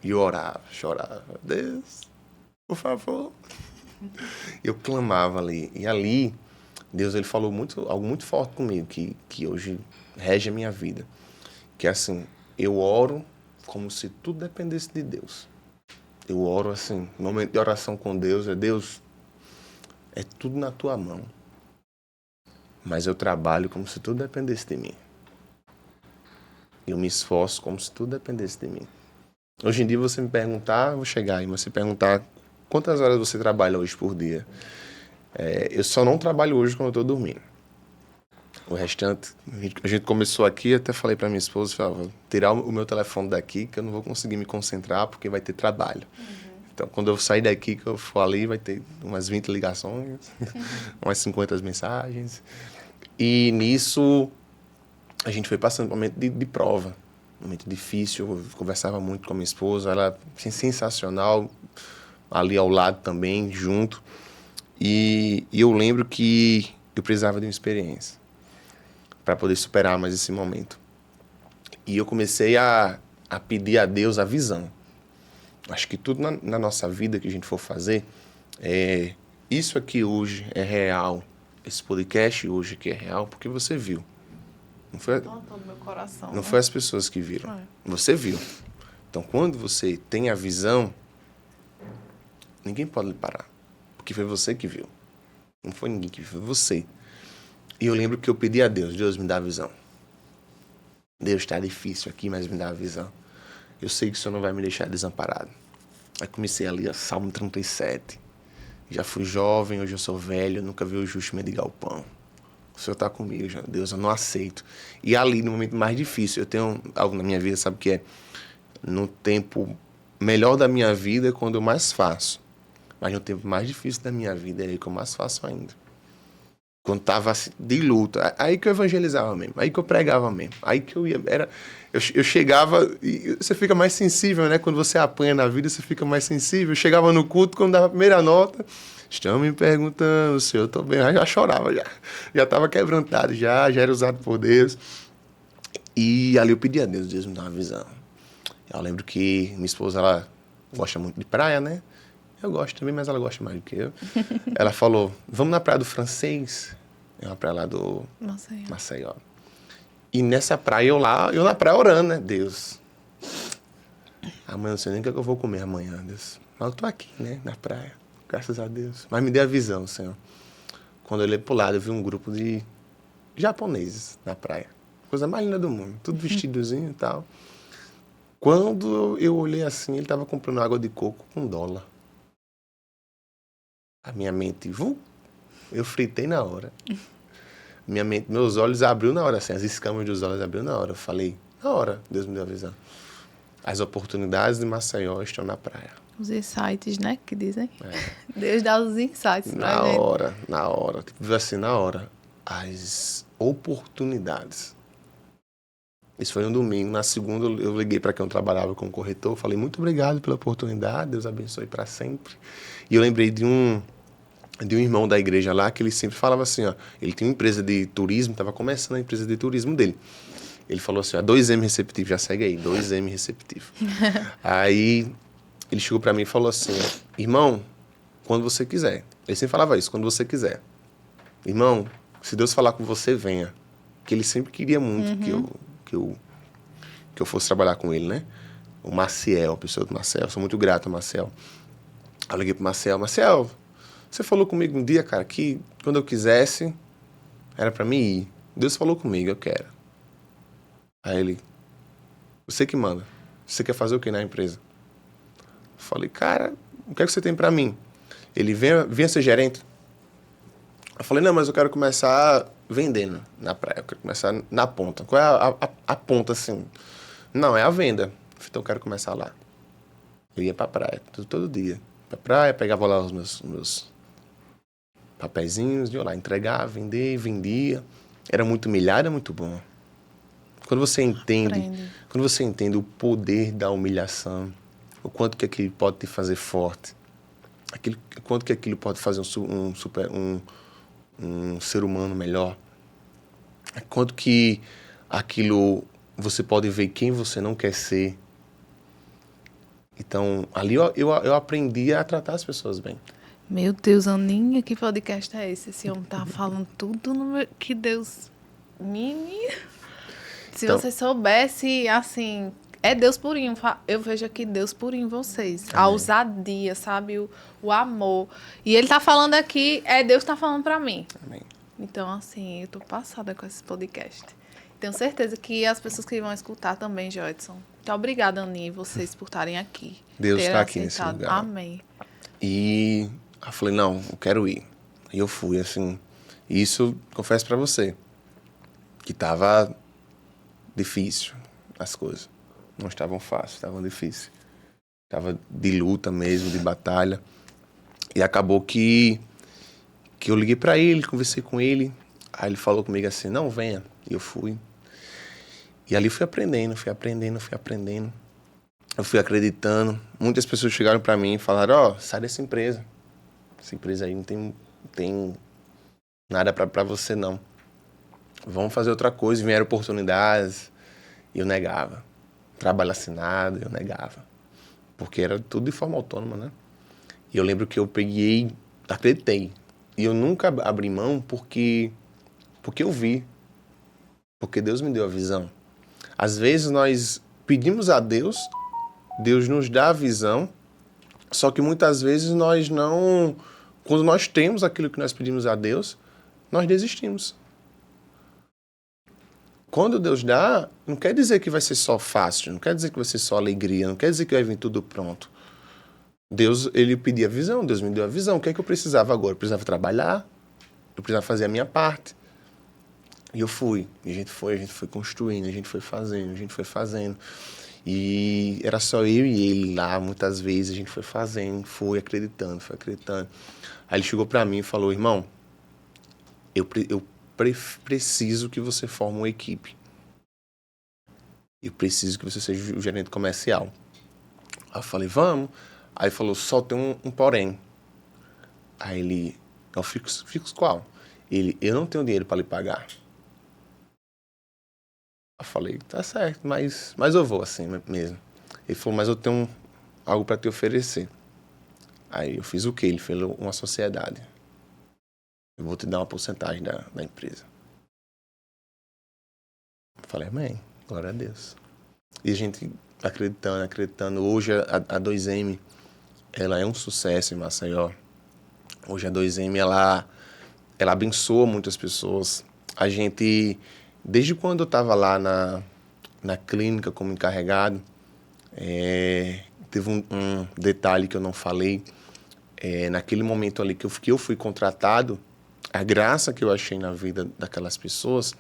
e eu orava, chorava. Deus, por favor. Eu clamava ali. E ali, Deus ele falou algo muito forte comigo, que hoje rege a minha vida. Que é assim, eu oro como se tudo dependesse de Deus. Eu oro assim, no momento de oração com Deus, Deus, é tudo na tua mão. Mas eu trabalho como se tudo dependesse de mim. Eu me esforço como se tudo dependesse de mim. Hoje em dia, você me perguntar, eu vou chegar aí, mas você perguntar quantas horas você trabalha hoje por dia. Eu só não trabalho hoje quando eu estou dormindo. O restante, a gente começou aqui, até falei para minha esposa, vou tirar o meu telefone daqui, que eu não vou conseguir me concentrar, porque vai ter trabalho. Então, quando eu sair daqui, que eu for ali, vai ter umas 20 ligações, umas 50 mensagens. E nisso, a gente foi passando por um momento de prova, um momento difícil. Eu conversava muito com a minha esposa, ela sensacional, ali ao lado também, junto. E eu lembro que eu precisava de uma experiência para poder superar mais esse momento. E eu comecei a pedir a Deus a visão. Acho que tudo na nossa vida que a gente for fazer, isso aqui hoje é real, esse podcast hoje aqui é real, porque você viu. Não foi, todo meu coração, não foi as pessoas que viram, você viu. Então, quando você tem a visão, ninguém pode lhe parar, porque foi você que viu. Não foi ninguém que viu, foi você. E eu lembro que eu pedi a Deus, Deus me dá a visão. Deus, está difícil aqui, mas me dá a visão. Eu sei que o Senhor não vai me deixar desamparado. Aí comecei ali, Salmo 37. Já fui jovem, hoje eu sou velho, nunca vi o justo mendigar o pão. O Senhor está comigo, Deus, eu não aceito. E ali, no momento mais difícil, eu tenho algo na minha vida, sabe o que é? No tempo melhor da minha vida é quando eu mais faço. Mas no tempo mais difícil da minha vida é aí que eu mais faço ainda. Quando estava de luta, aí que eu evangelizava mesmo, aí que eu pregava mesmo, aí que eu ia, eu chegava, e você fica mais sensível, né? Quando você apanha na vida, você fica mais sensível. Eu chegava no culto, quando dava a primeira nota, estão me perguntando se eu estou bem, aí já chorava, já estava quebrantado, já era usado por Deus. E ali eu pedi a Deus, Deus me dá uma visão. Eu lembro que minha esposa, ela gosta muito de praia, né? Eu gosto também, mas ela gosta mais do que eu. Ela falou, vamos na Praia do Francês. É uma praia lá do Maceió. E nessa praia, eu na praia orando, né? Deus, amanhã eu não sei nem o que eu vou comer amanhã, Deus. Mas eu tô aqui, né? Na praia, graças a Deus. Mas me dê a visão, Senhor. Quando eu olhei pro lado, eu vi um grupo de japoneses na praia. Coisa mais linda do mundo. Tudo vestidozinho e tal. Quando eu olhei assim, ele tava comprando água de coco com $1. A minha mente, eu fritei na hora. Meus olhos abriu na hora, assim, as escamas dos olhos abriu na hora. Eu falei, na hora, Deus me deu a visão. As oportunidades de Maceió estão na praia. Os insights, né, que dizem. Deus dá os insights pra Na gente. hora. Tipo assim, na hora. As oportunidades. Isso foi um domingo. Na segunda, eu liguei para quem eu trabalhava como corretor. Falei, muito obrigado pela oportunidade. Deus abençoe para sempre. E eu lembrei de um irmão da igreja lá que ele sempre falava assim, ó. Ele tinha uma empresa de turismo, estava começando a empresa de turismo dele. Ele falou assim, ó, 2M receptivo, já segue aí, 2M receptivo. Aí ele chegou para mim e falou assim, irmão, quando você quiser. Ele sempre falava isso, quando você quiser. Irmão, se Deus falar com você, venha. Que ele sempre queria muito que eu fosse trabalhar com ele, né? O Maciel, a pessoa do Marcel. Sou muito grato ao Marcel. Aí eu liguei pro Marcel. Marcel, você falou comigo um dia, cara, que quando eu quisesse, era para mim ir. Deus falou comigo, eu quero. Aí ele, você que manda. Você quer fazer o que na empresa? Eu falei, cara, o que é que você tem para mim? Ele, venha ser gerente. Eu falei, não, mas eu quero começar vendendo na praia. Eu quero começar na ponta. Qual é a ponta, assim? Não, é a venda. Então eu quero começar lá. Eu ia pra praia, todo dia. Pra praia, pegava lá os meus papezinhos, ia lá entregar, vender, vendia. Era muito humilhado, era muito bom. Quando você entende o poder da humilhação, o quanto que aquilo pode te fazer forte, o quanto que aquilo pode fazer um ser humano melhor, quanto que aquilo você pode ver quem você não quer ser. Então, ali eu aprendi a tratar as pessoas bem. Meu Deus, Aninha, que podcast é esse? Esse homem tá falando tudo que Deus me... Se Então, você soubesse, assim, é Deus purinho. Eu vejo aqui Deus purinho em vocês. A amém. ousadia, sabe? O amor. E ele tá falando aqui, Deus tá falando pra mim. Amém. Então, assim, eu tô passada com esse podcast. Tenho certeza que as pessoas que vão escutar também, Joedson. Muito obrigada, Aninha, e vocês por estarem aqui. Deus terem está aqui aceitado. nesse lugar. Amém. E eu falei, não, eu quero ir. E eu fui, assim. E isso, confesso pra você, que tava difícil as coisas. Não estavam fáceis, estavam difíceis. Tava de luta mesmo, de batalha. E acabou que eu liguei pra ele, conversei com ele. Aí ele falou comigo assim, não, venha. E eu fui. E ali fui aprendendo. Eu fui acreditando. Muitas pessoas chegaram pra mim e falaram, sai dessa empresa. Essa empresa aí não tem nada pra você, não. Vamos fazer outra coisa. Vieram oportunidades. E eu negava. Trabalho assinado, eu negava. Porque era tudo de forma autônoma, né? E eu lembro que eu acreditei. E eu nunca abri mão porque eu vi. Porque Deus me deu a visão. Às vezes nós pedimos a Deus, Deus nos dá a visão, só que muitas vezes nós não... Quando nós temos aquilo que nós pedimos a Deus, nós desistimos. Quando Deus dá, não quer dizer que vai ser só fácil, não quer dizer que vai ser só alegria, não quer dizer que vai vir tudo pronto. Deus, ele pedia a visão, Deus me deu a visão. O que é que eu precisava agora? Eu precisava trabalhar, eu precisava fazer a minha parte. E eu fui, e a gente foi construindo, a gente foi fazendo. E era só eu e ele lá, muitas vezes a gente foi fazendo, foi acreditando. Aí ele chegou pra mim e falou, irmão, eu preciso que você forme uma equipe. Eu preciso que você seja o gerente comercial. Aí eu falei, vamos. Aí ele falou, só tem um porém. Aí ele, então fixo qual? Ele, eu não tenho dinheiro para lhe pagar. Eu falei, tá certo, mas eu vou assim mesmo. Ele falou, mas eu tenho algo para te oferecer. Aí eu fiz o quê? Ele fez uma sociedade. Eu vou te dar uma porcentagem da empresa. Eu falei, amém, glória a Deus. E a gente acreditando. Hoje a 2M, ela é um sucesso em Maceió. Hoje a 2M, ela abençoa muitas pessoas. A gente, desde quando eu estava lá na clínica como encarregado, teve um detalhe que eu não falei. Naquele momento ali que eu fui contratado, a graça que eu achei na vida daquelas pessoas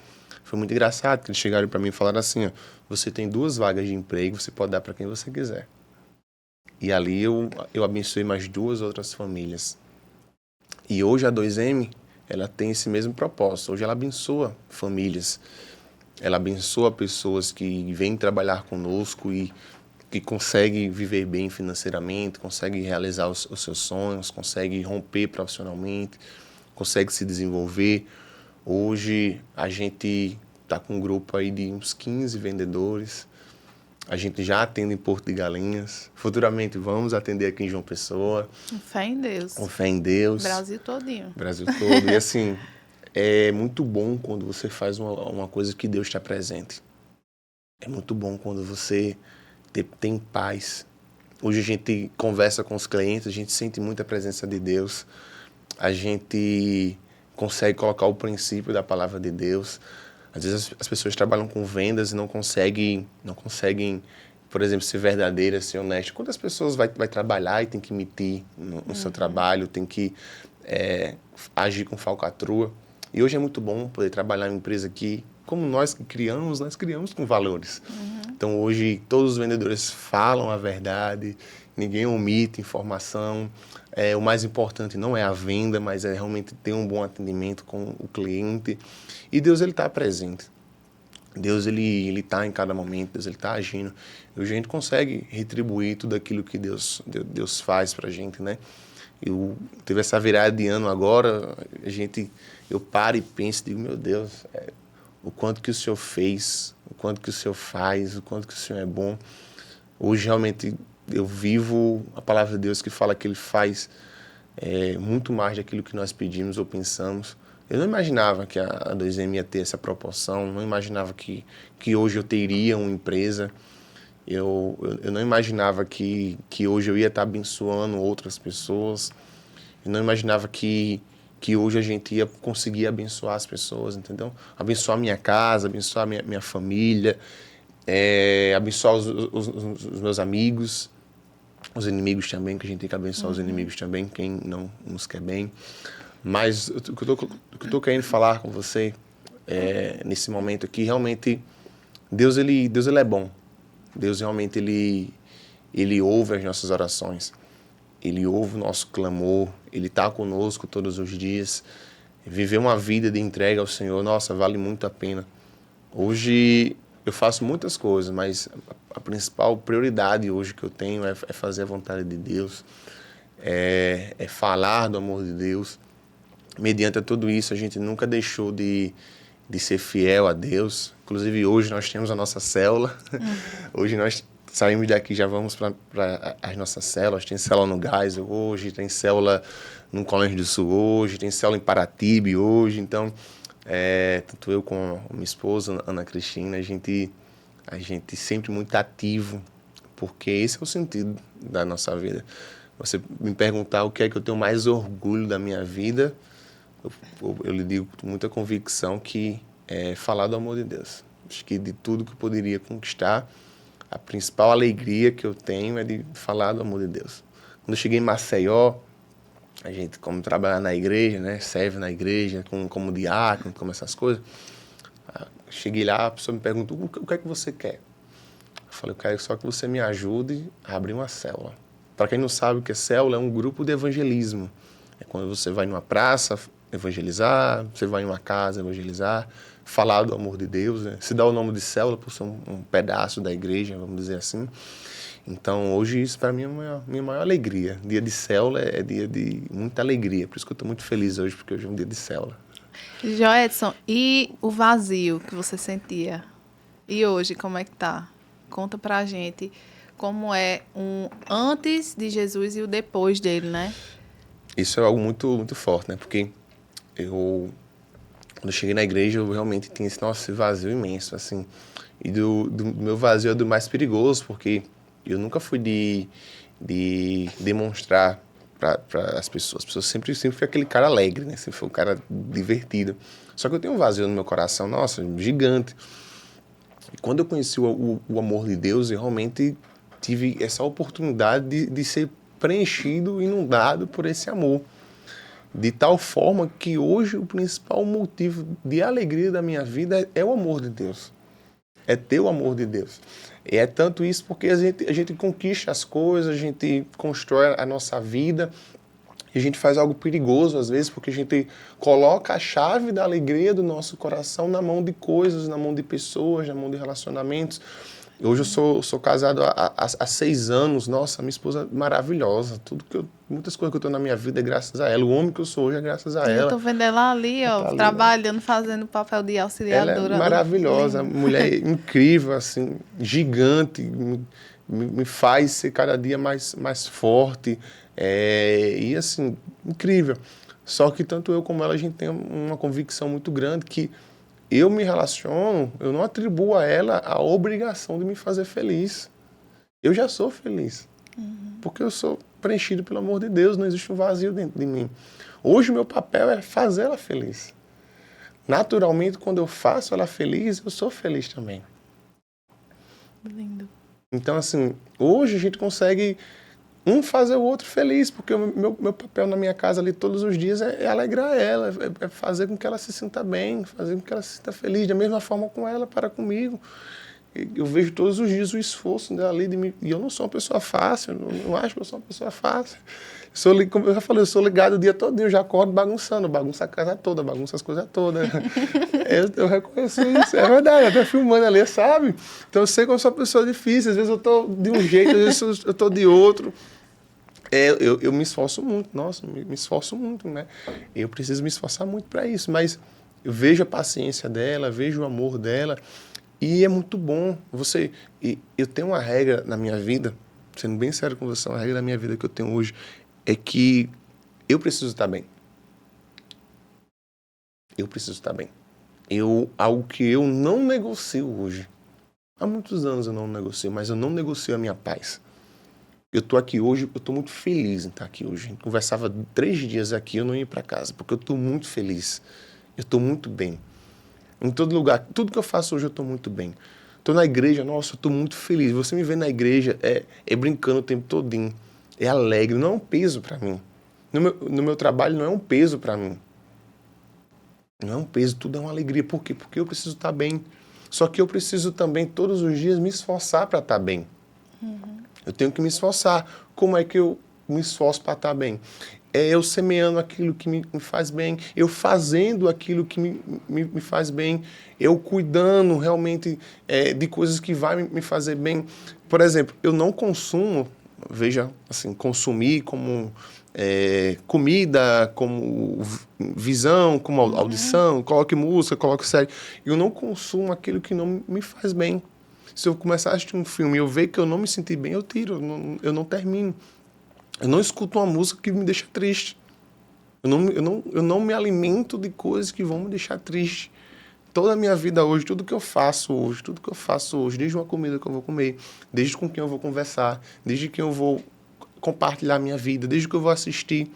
foi muito engraçado, que eles chegaram para mim e falaram assim, ó, você tem 2 vagas de emprego, você pode dar para quem você quiser. E ali eu abençoei mais 2 outras famílias. E hoje a 2M, ela tem esse mesmo propósito. Hoje ela abençoa famílias. Ela abençoa pessoas que vêm trabalhar conosco e que conseguem viver bem financeiramente, conseguem realizar os seus sonhos, conseguem romper profissionalmente, conseguem se desenvolver. Hoje a gente está com um grupo aí de uns 15 vendedores. A gente já atende em Porto de Galinhas. Futuramente vamos atender aqui em João Pessoa. Com fé em Deus. Com fé em Deus. Brasil todinho. Brasil todo. E assim, é muito bom quando você faz uma coisa que Deus está presente. É muito bom quando você tem paz. Hoje a gente conversa com os clientes, a gente sente muita presença de Deus. A gente consegue colocar o princípio da palavra de Deus. Às vezes as pessoas trabalham com vendas e não conseguem, por exemplo, ser verdadeira, ser honesta. Quantas pessoas vai trabalhar e tem que mentir no seu trabalho, tem que agir com falcatrua. E hoje é muito bom poder trabalhar em uma empresa que, como nós criamos com valores. Então hoje todos os vendedores falam a verdade, ninguém omite informação. O mais importante não é a venda, mas é realmente ter um bom atendimento com o cliente. E Deus, ele está presente. Deus, ele está em cada momento, Deus, ele está agindo. E hoje a gente consegue retribuir tudo aquilo que Deus faz para a gente, né? Eu teve essa virada de ano agora, eu paro e penso, digo, meu Deus, o quanto que o Senhor fez, o quanto que o Senhor faz, o quanto que o Senhor é bom. Hoje, realmente, eu vivo a palavra de Deus que fala que Ele faz muito mais daquilo que nós pedimos ou pensamos. Eu não imaginava que a 2M ia ter essa proporção, não imaginava que hoje eu teria uma empresa. Eu não imaginava que hoje eu ia estar abençoando outras pessoas. Eu não imaginava que hoje a gente ia conseguir abençoar as pessoas, entendeu? Abençoar a minha casa, abençoar a minha família, abençoar os meus amigos, os inimigos também, que a gente tem que abençoar os inimigos também, quem não nos quer bem. Mas o que eu estou querendo falar com você nesse momento aqui, realmente, Deus ele é bom. Deus realmente ele ouve as nossas orações. Ele ouve o nosso clamor. Ele está conosco todos os dias. Viver uma vida de entrega ao Senhor, nossa, vale muito a pena. Hoje eu faço muitas coisas, mas a principal prioridade hoje que eu tenho é fazer a vontade de Deus, é falar do amor de Deus. Mediante tudo isso, a gente nunca deixou de ser fiel a Deus. Inclusive, hoje nós temos a nossa célula. Hoje nós saímos daqui, já vamos para as nossas células. Tem célula no Gás hoje, tem célula no Colégio do Sul hoje, tem célula em Paratibe hoje. Então, tanto eu com a minha esposa, Ana Cristina, a gente sempre muito ativo, porque esse é o sentido da nossa vida. Você me perguntar o que é que eu tenho mais orgulho da minha vida, eu lhe digo com muita convicção que é falar do amor de Deus. Acho que de tudo que eu poderia conquistar, a principal alegria que eu tenho é de falar do amor de Deus. Quando eu cheguei em Maceió, a gente, como trabalha na igreja, né, serve na igreja, como diácono, como essas coisas, cheguei lá, a pessoa me perguntou, o que é que você quer? Eu falei, eu quero só que você me ajude a abrir uma célula. Para quem não sabe o que é célula, é um grupo de evangelismo. É quando você vai numa praça evangelizar, você vai em uma casa evangelizar, falar do amor de Deus, né? Se dá o nome de célula por ser um pedaço da igreja, vamos dizer assim. Então, hoje, isso para mim é a minha maior alegria. Dia de célula é dia de muita alegria. Por isso que eu estou muito feliz hoje, porque hoje é um dia de célula. Joedson, e o vazio que você sentia? E hoje, como é que tá? Conta pra gente como é um antes de Jesus e o depois dele, né? Isso é algo muito, muito forte, né? Porque quando eu cheguei na igreja, eu realmente tinha esse vazio imenso, assim. E do meu vazio é do mais perigoso, porque eu nunca fui de demonstrar para as pessoas. As pessoas sempre fui aquele cara alegre, né? Sempre fui um cara divertido. Só que eu tenho um vazio no meu coração, nossa, gigante. E quando eu conheci o amor de Deus, eu realmente tive essa oportunidade de ser preenchido, inundado por esse amor. De tal forma que hoje o principal motivo de alegria da minha vida é o amor de Deus. É ter o amor de Deus. E é tanto isso porque a gente conquista as coisas, a gente constrói a nossa vida, e a gente faz algo perigoso às vezes, porque a gente coloca a chave da alegria do nosso coração na mão de coisas, na mão de pessoas, na mão de relacionamentos. Hoje eu sou casado há 6 anos. Nossa, minha esposa é maravilhosa. Muitas coisas que eu tenho na minha vida é graças a ela. O homem que eu sou hoje é graças a ela. Eu tô vendo ela ali, ó, Tá trabalhando, fazendo o papel de auxiliadora. Ela é maravilhosa, mulher incrível, assim, gigante, me faz ser cada dia mais forte, e assim, incrível. Só que tanto eu como ela, a gente tem uma convicção muito grande que eu me relaciono, eu não atribuo a ela a obrigação de me fazer feliz. Eu já sou feliz, porque eu sou preenchido pelo amor de Deus, não existe um vazio dentro de mim. Hoje o meu papel é fazer ela feliz. Naturalmente, quando eu faço ela feliz, eu sou feliz também. Lindo. Então, assim, hoje a gente consegue fazer o outro feliz, porque o meu papel na minha casa ali todos os dias é alegrar ela, é fazer com que ela se sinta bem, fazer com que ela se sinta feliz, da mesma forma com ela, para comigo. Eu vejo todos os dias o esforço dela ali de mim, e eu não sou uma pessoa fácil, eu não acho que eu sou uma pessoa fácil. Como eu já falei, eu sou ligado o dia todo, eu já acordo bagunçando, bagunço a casa toda, bagunço as coisas todas. Eu reconheço isso, é verdade, até filmando ali, sabe? Então eu sei que eu sou uma pessoa difícil, às vezes eu estou de um jeito, às vezes eu estou de outro. Eu me esforço muito, nossa, me esforço muito, né? Eu preciso me esforçar muito para isso, mas eu vejo a paciência dela, vejo o amor dela, e é muito bom. Eu tenho uma regra na minha vida, sendo bem sério com você, uma regra da minha vida que eu tenho hoje, é que eu preciso estar bem. Eu preciso estar bem. Algo que eu não negocio hoje. Há muitos anos eu não negocio, mas eu não negocio a minha paz. Eu estou aqui hoje, eu estou muito feliz em estar aqui hoje. Eu conversava 3 dias aqui, eu não ia para casa, porque eu estou muito feliz. Eu estou muito bem. Em todo lugar, tudo que eu faço hoje eu estou muito bem. Estou na igreja, nossa, eu estou muito feliz. Você me vê na igreja, brincando o tempo todinho. É alegre, não é um peso para mim. No meu trabalho não é um peso para mim. Não é um peso, tudo é uma alegria. Por quê? Porque eu preciso estar bem. Só que eu preciso também, todos os dias, me esforçar para estar bem. Eu tenho que me esforçar. Como é que eu me esforço para estar bem? É eu semeando aquilo que me faz bem, eu fazendo aquilo que me faz bem, eu cuidando realmente de coisas que vai me fazer bem. Por exemplo, eu não consumo, veja, assim, consumir como comida, como visão, como audição, coloque música, coloque série. Eu não consumo aquilo que não me faz bem. Se eu começar a assistir um filme e eu ver que eu não me senti bem, eu tiro, eu não termino. Eu não escuto uma música que me deixa triste. Eu não me alimento de coisas que vão me deixar triste. Toda a minha vida hoje, tudo que eu faço hoje, desde uma comida que eu vou comer, desde com quem eu vou conversar, desde quem eu vou compartilhar a minha vida, desde que eu vou assistir,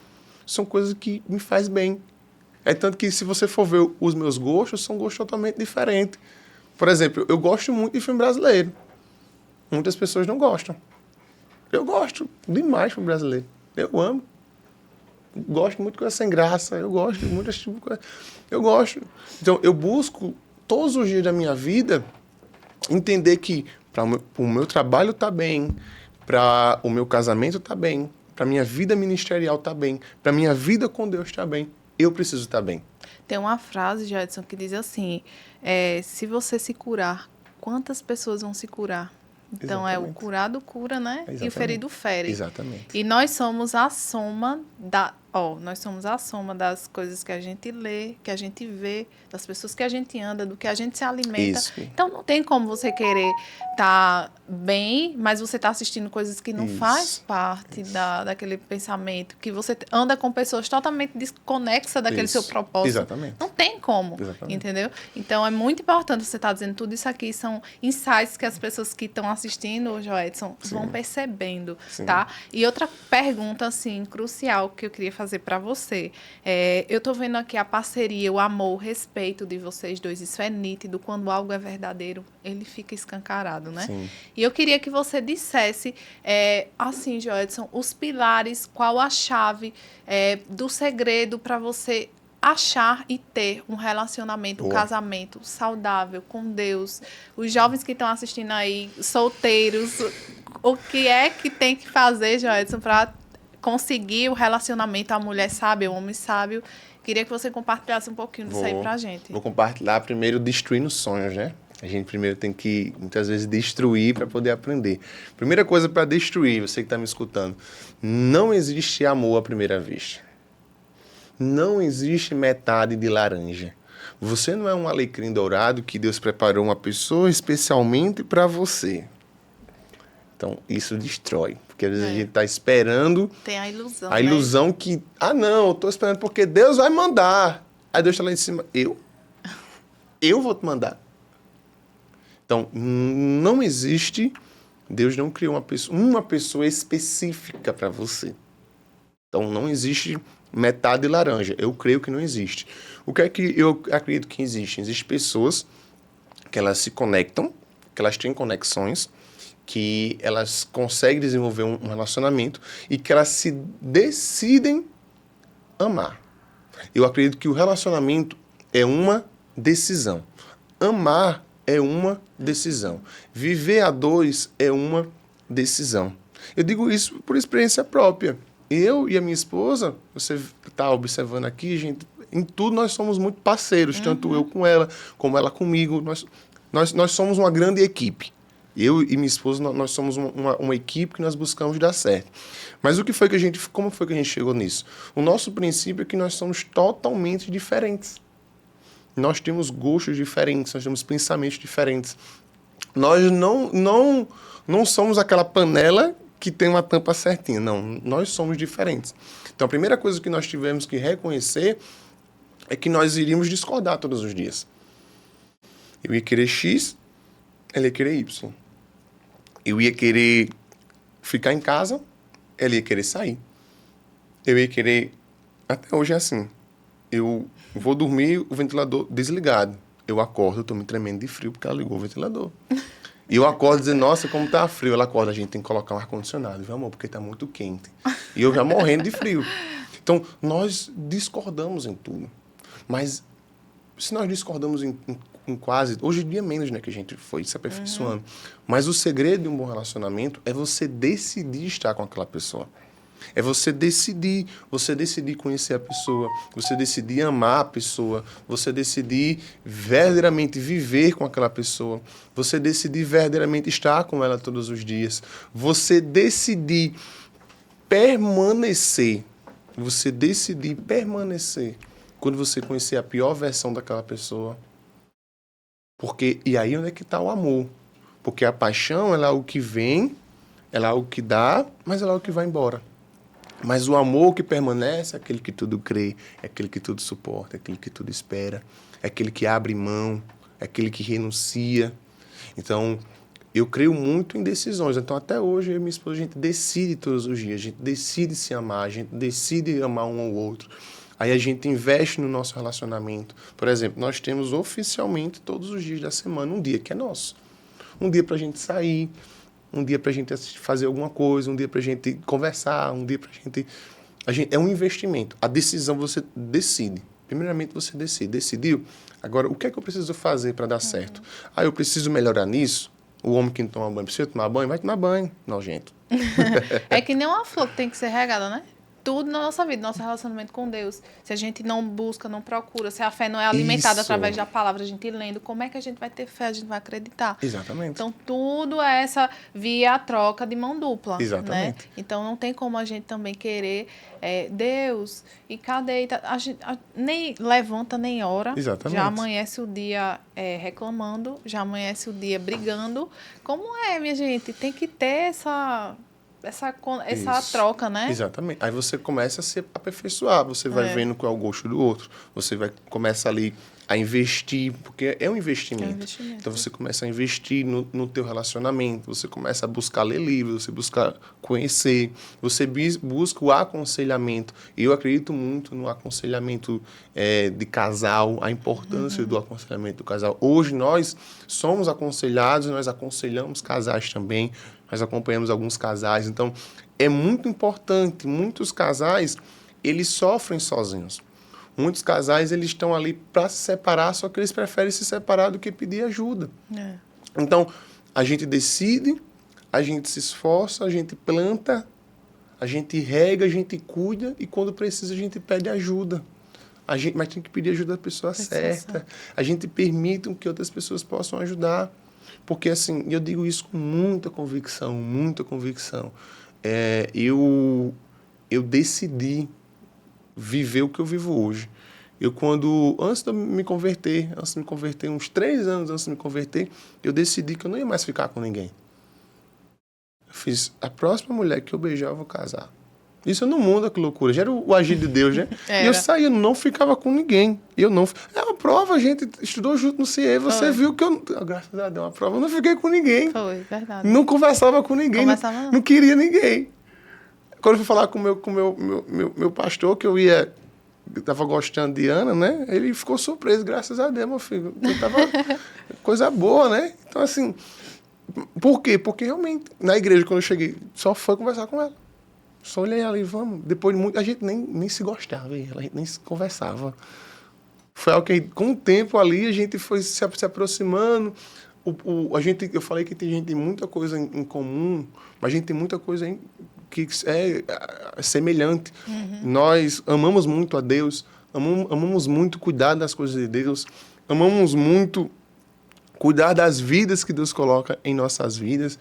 são coisas que me faz bem. É tanto que se você for ver os meus gostos, são gostos totalmente diferentes. Por exemplo, eu gosto muito de filme brasileiro. Muitas pessoas não gostam. Eu gosto demais de filme brasileiro. Eu amo. Gosto muito de coisa sem graça. Eu gosto muito desse tipo de coisa. Eu gosto. Então, eu busco, todos os dias da minha vida, entender que para o meu trabalho tá bem, para o meu casamento tá bem, para minha vida ministerial tá bem, para minha vida com Deus tá bem, eu preciso estar bem. Tem uma frase, Jadson, que diz assim, se você se curar, quantas pessoas vão se curar? Então, Exatamente. O curado cura, né? Exatamente. E o ferido fere. Exatamente. E nós somos a soma das coisas que a gente lê, que a gente vê, das pessoas que a gente anda, do que a gente se alimenta. Isso. Então, não tem como você querer estar bem, mas você está assistindo coisas que não faz parte daquele pensamento, que você anda com pessoas totalmente desconexas daquele seu propósito. Exatamente. Não tem como, entendeu? Então, é muito importante você estar dizendo tudo isso aqui, são insights que as pessoas que estão assistindo, Joedson, vão percebendo, tá? E outra pergunta, assim, crucial que eu queria fazer fazer para você. Eu tô vendo aqui a parceria, o amor, o respeito de vocês dois. Isso é nítido. Quando algo é verdadeiro, ele fica escancarado, né? Sim. E eu queria que você dissesse, assim, Joedson, os pilares, qual a chave do segredo para você achar e ter um relacionamento, um Boa. casamento saudável com Deus. Os jovens que estão assistindo aí, solteiros, o que é que tem que fazer, Joedson, para conseguir o relacionamento, a mulher sábia, o homem sábio? Queria que você compartilhasse um pouquinho disso aí pra gente. Vou compartilhar primeiro destruindo sonhos, né? A gente primeiro tem que, muitas vezes, destruir para poder aprender. Primeira coisa para destruir, você que está me escutando, não existe amor à primeira vista. Não existe metade de laranja. Você não é um alecrim dourado que Deus preparou uma pessoa especialmente para você. Então, isso destrói. Porque às vezes a gente está esperando... Tem a ilusão, a ilusão que... Ah, não, eu estou esperando porque Deus vai mandar. Aí Deus está lá em cima. Eu vou te mandar. Então, não existe... Deus não criou uma pessoa específica para você. Então, não existe metade laranja. Eu creio que não existe. O que é que eu acredito que existe? Existem pessoas que elas se conectam, que elas têm conexões, que elas conseguem desenvolver um relacionamento e que elas se decidem amar. Eu acredito que o relacionamento é uma decisão. Amar é uma decisão. Viver a dois é uma decisão. Eu digo isso por experiência própria. Eu e a minha esposa, você está observando aqui, gente, em tudo nós somos muito parceiros, tanto eu com ela, como ela comigo. Nós somos uma grande equipe. Eu e minha esposa, nós somos uma equipe que nós buscamos dar certo. Mas como foi que a gente chegou nisso? O nosso princípio é que nós somos totalmente diferentes. Nós temos gostos diferentes, nós temos pensamentos diferentes. Nós não somos aquela panela que tem uma tampa certinha. Não, nós somos diferentes. Então, a primeira coisa que nós tivemos que reconhecer é que nós iríamos discordar todos os dias. Eu ia querer X, ela ia querer Y. Eu ia querer ficar em casa, ela ia querer sair. Eu ia querer... Até hoje é assim. Eu vou dormir, o ventilador desligado. Eu acordo, eu tô me tremendo de frio porque ela ligou o ventilador. E eu acordo dizendo, nossa, como tá frio. Ela acorda, a gente tem que colocar um ar-condicionado. Viu, amor? Porque tá muito quente. E eu já morrendo de frio. Então, nós discordamos em tudo. Mas, se nós discordamos em quase... Hoje em dia menos, né? Que a gente foi se aperfeiçoando. Mas o segredo de um bom relacionamento é você decidir estar com aquela pessoa. É você decidir conhecer a pessoa, você decidir amar a pessoa, você decidir verdadeiramente viver com aquela pessoa, você decidir verdadeiramente estar com ela todos os dias, você decidir permanecer quando você conhecer a pior versão daquela pessoa. E aí onde é que está o amor? Porque a paixão, ela é algo que vem, ela é algo que dá, mas ela é algo que vai embora. Mas o amor que permanece é aquele que tudo crê, é aquele que tudo suporta, é aquele que tudo espera, é aquele que abre mão, é aquele que renuncia. Então, eu creio muito em decisões. Então, até hoje, eu e minha esposa, a gente decide todos os dias, a gente decide se amar, a gente decide amar um ao outro. Aí a gente investe no nosso relacionamento. Por exemplo, nós temos oficialmente todos os dias da semana um dia que é nosso. Um dia para a gente sair, um dia para a gente fazer alguma coisa, um dia para a gente conversar, um dia para a gente... É um investimento. A decisão você decide. Primeiramente você decide. Decidiu? Agora, o que é que eu preciso fazer para dar certo? Eu preciso melhorar nisso? O homem que não toma banho precisa tomar banho? Vai tomar banho. Nojento. É que nem uma flor que tem que ser regada, né? Tudo na nossa vida, nosso relacionamento com Deus. Se a gente não busca, não procura, se a fé não é alimentada através da palavra, a gente lendo, como é que a gente vai ter fé? A gente vai acreditar. Exatamente. Então, tudo é essa via troca de mão dupla. Exatamente. Né? Então, não tem como a gente também querer Deus, e cadê? A gente nem levanta, nem ora. Exatamente. Já amanhece o dia reclamando, já amanhece o dia brigando. Como é, minha gente? Tem que ter essa Isso. troca, né? Exatamente. Aí você começa a se aperfeiçoar, você vai vendo qual é o gosto do outro, você começa ali a investir, porque é um investimento. É um investimento. Então você começa a investir no teu relacionamento, você começa a buscar ler livros, você busca conhecer, você busca o aconselhamento. E eu acredito muito no aconselhamento de casal, a importância do aconselhamento do casal. Hoje nós somos aconselhados, nós aconselhamos casais também, nós acompanhamos alguns casais, então é muito importante. Muitos casais, eles sofrem sozinhos. Muitos casais, eles estão ali para se separar, só que eles preferem se separar do que pedir ajuda. Então, a gente decide, a gente se esforça, a gente planta, a gente rega, a gente cuida e quando precisa a gente pede ajuda. Mas tem que pedir ajuda da pessoa certa. A gente permite que outras pessoas possam ajudar. Porque, assim, eu digo isso com muita convicção, muita convicção. Eu decidi viver o que eu vivo hoje. Antes de me converter, uns 3 anos antes de me converter, eu decidi que eu não ia mais ficar com ninguém. Eu fiz, a próxima mulher que eu beijar, eu vou casar. Isso no mundo, que loucura. Já era o agir de Deus, né? E eu saí, eu não ficava com ninguém. É uma prova, a gente estudou junto no CIE, você viu que eu... Graças a Deus, uma prova, eu não fiquei com ninguém. Foi, verdade. Não conversava com ninguém, não queria ninguém. Quando eu fui falar com o meu pastor, que eu estava gostando de Ana, né? Ele ficou surpreso, graças a Deus, meu filho. Eu tava coisa boa, né? Então, assim, por quê? Porque realmente, na igreja, quando eu cheguei, só foi conversar com ela. Só olhei ela e vamos. Depois de muito, a gente nem se gostava, a gente nem se conversava. Foi algo que, com o tempo ali, a gente foi se aproximando. Eu falei que tem gente tem muita coisa em comum, mas a gente tem muita coisa que é semelhante. Nós amamos muito a Deus, amamos muito cuidar das coisas de Deus, amamos muito cuidar das vidas que Deus coloca em nossas vidas,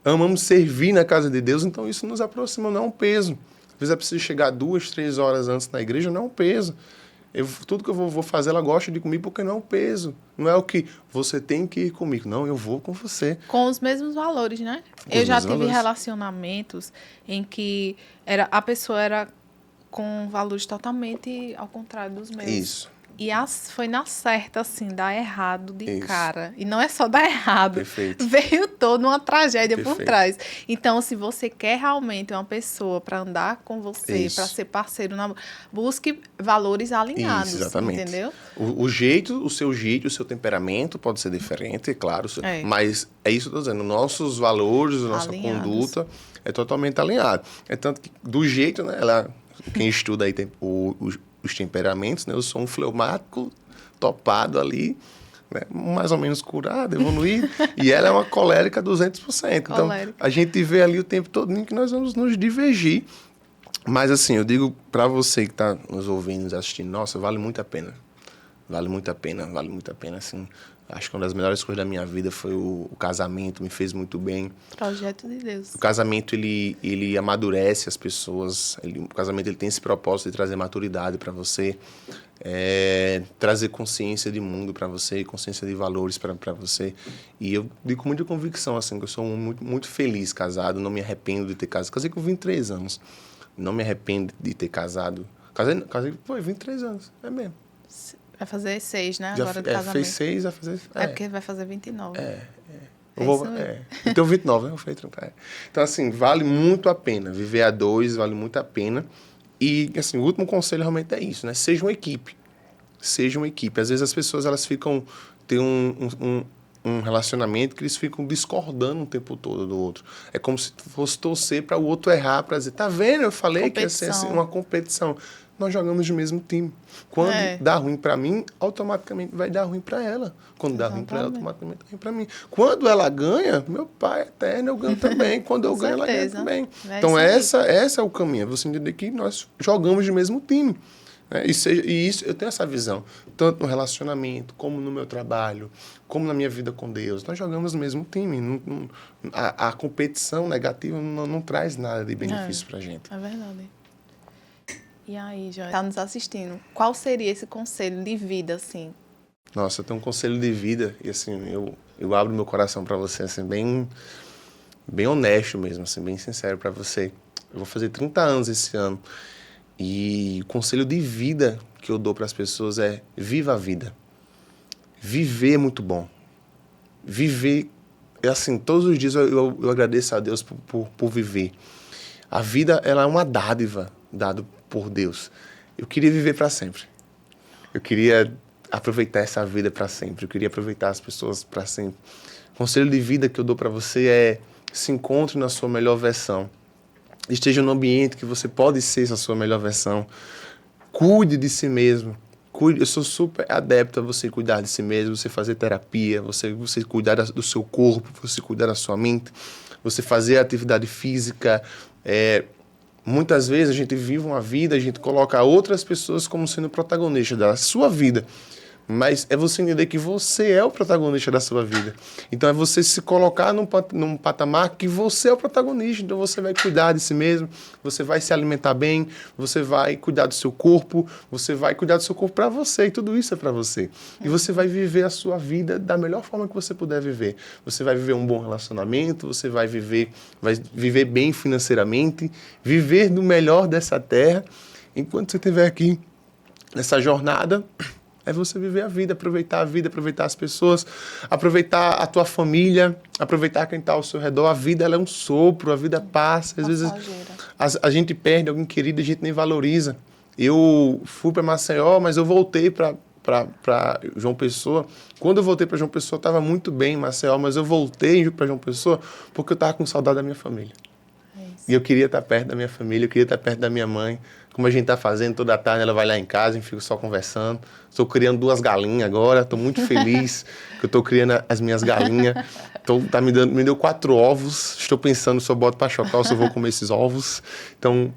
amamos servir na casa de Deus, então isso nos aproxima, não é um peso. Às vezes é preciso chegar 2, 3 horas antes na igreja, não é um peso. Tudo que eu vou fazer, ela gosta de comigo porque não é um peso. Não é o que você tem que ir comigo. Não, eu vou com você. Com os mesmos valores, né? Eu já tive relacionamentos em que a pessoa era com valores totalmente ao contrário dos meus. Isso. E foi na certa, assim, dar errado de cara. E não é só dar errado. Perfeito. Veio toda uma tragédia por trás. Então, se você quer realmente uma pessoa para andar com você, para ser parceiro, busque valores alinhados. Isso, exatamente. Entendeu? O seu jeito, o seu temperamento pode ser diferente, é claro. Mas é isso que eu estou dizendo. Nossos valores, a nossa conduta é totalmente alinhado. É tanto que, do jeito, né? Quem estuda aí tem os temperamentos, né? Eu sou um fleumático topado ali, né? Mais ou menos curado, evoluído, e ela é uma colérica 200%. Então, a gente vê ali o tempo todo que nós vamos nos divergir. Mas, assim, eu digo para você que está nos ouvindo, nos assistindo, nossa, vale muito a pena. Vale muito a pena, assim. Acho que uma das melhores coisas da minha vida foi o casamento, me fez muito bem. Projeto de Deus. O casamento, ele amadurece as pessoas. O casamento, ele tem esse propósito de trazer maturidade para você, trazer consciência de mundo para você, consciência de valores para você. E eu digo com muita convicção, assim, que eu sou muito, muito feliz casado, não me arrependo de ter casado. Casei com 23 anos. Não me arrependo de ter casado. Casei, 23 anos, é mesmo. Vai fazer 6, né? Agora do casamento. Fez 6, vai fazer... porque vai fazer 29. Eu tenho 29, né? Eu falei, então, assim, vale muito a pena. Viver a 2 vale muito a pena. E, assim, o último conselho realmente é isso, né? Seja uma equipe. Seja uma equipe. Às vezes as pessoas, elas ficam... Tem um relacionamento que eles ficam discordando o tempo todo do outro. É como se fosse torcer para o outro errar, para dizer, tá vendo? Eu falei que ia ser assim, uma competição. Nós jogamos no mesmo time. Quando dá ruim para mim, automaticamente vai dar ruim para ela. Quando dá ruim para ela, automaticamente dá ruim para mim. Quando ela ganha, meu pai é eterno, eu ganho também. Quando eu ganho, ela ganha também. Então, esse é o caminho. Você entender que nós jogamos no mesmo time. E isso, eu tenho essa visão. Tanto no relacionamento, como no meu trabalho, como na minha vida com Deus. Nós jogamos no mesmo time. A competição negativa não traz nada de benefício para a gente. É verdade. E aí, Joel, tá nos assistindo. Qual seria esse conselho de vida, assim? Nossa, eu tenho um conselho de vida e, assim, eu abro meu coração para você, assim, bem bem honesto mesmo, assim, bem sincero para você. Eu vou fazer 30 anos esse ano. E o conselho de vida que eu dou para as pessoas é: viva a vida. Viver é muito bom. Viver, assim, todos os dias eu agradeço a Deus por viver. A vida, ela é uma dádiva dada por Deus. Eu queria viver para sempre. Eu queria aproveitar essa vida para sempre. Eu queria aproveitar as pessoas para sempre. O conselho de vida que eu dou para você é: se encontre na sua melhor versão. Esteja no ambiente que você pode ser essa sua melhor versão. Cuide de si mesmo. Cuide. Eu sou super adepto a você cuidar de si mesmo, você fazer terapia, você cuidar do seu corpo, você cuidar da sua mente, você fazer atividade física. Muitas vezes a gente vive uma vida, a gente coloca outras pessoas como sendo protagonistas da sua vida. Mas é você entender que você é o protagonista da sua vida. Então é você se colocar num patamar que você é o protagonista. Então você vai cuidar de si mesmo, você vai se alimentar bem, você vai cuidar do seu corpo, você vai cuidar do seu corpo para você. E tudo isso é para você. E você vai viver a sua vida da melhor forma que você puder viver. Você vai viver um bom relacionamento, você vai viver bem financeiramente, viver do melhor dessa terra. Enquanto você estiver aqui nessa jornada, é você viver a vida, aproveitar as pessoas, aproveitar a tua família, aproveitar quem está ao seu redor. A vida, ela é um sopro, a vida passa. Às vezes a gente perde alguém querido e a gente nem valoriza. Eu fui para Maceió, mas eu voltei para João Pessoa. Quando eu voltei para João Pessoa, eu estava muito bem em Maceió, mas eu voltei para João Pessoa porque eu estava com saudade da minha família. E eu queria estar perto da minha família, eu queria estar perto da minha mãe. Como a gente está fazendo toda a tarde, ela vai lá em casa, a gente fica só conversando. Estou criando 2 galinhas agora, estou muito feliz que eu estou criando as minhas galinhas. Me deu 4 ovos, estou pensando se eu boto para chocar ou se eu vou comer esses ovos. Então,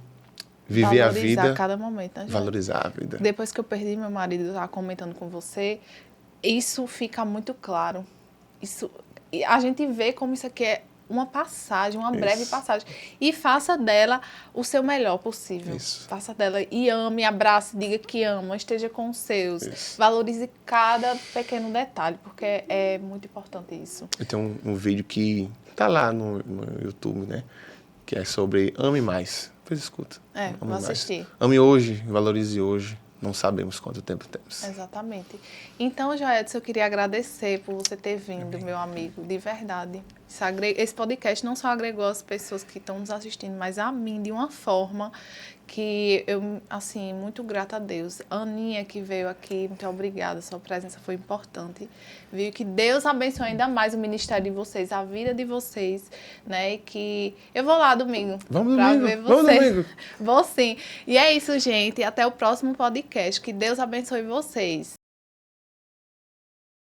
viver a vida. Valorizar cada momento, né, João? Valorizar a vida. Depois que eu perdi meu marido, eu estava comentando com você, isso fica muito claro. A gente vê como isso aqui é uma passagem, uma breve passagem. E faça dela o seu melhor possível. Isso. Faça dela e ame, abrace, diga que ama, esteja com os seus. Isso. Valorize cada pequeno detalhe, porque é muito importante isso. Eu tenho um vídeo que tá lá no YouTube, né? Que é sobre ame mais. Depois escuta. Vou assistir. Ame hoje, valorize hoje. Não sabemos quanto tempo temos. Exatamente. Então, Joedson, eu queria agradecer por você ter vindo, meu amigo, de verdade. Esse podcast não só agregou as pessoas que estão nos assistindo, mas a mim de uma forma que eu, assim, muito grata a Deus. Aninha, que veio aqui, muito obrigada, sua presença foi importante. Viu? Que Deus abençoe ainda mais o ministério de vocês, a vida de vocês, né? E que eu vou lá domingo. Vamos pra domingo. ver vocês. Vamos domingo. Vou sim. E é isso, gente. Até o próximo podcast. Que Deus abençoe vocês.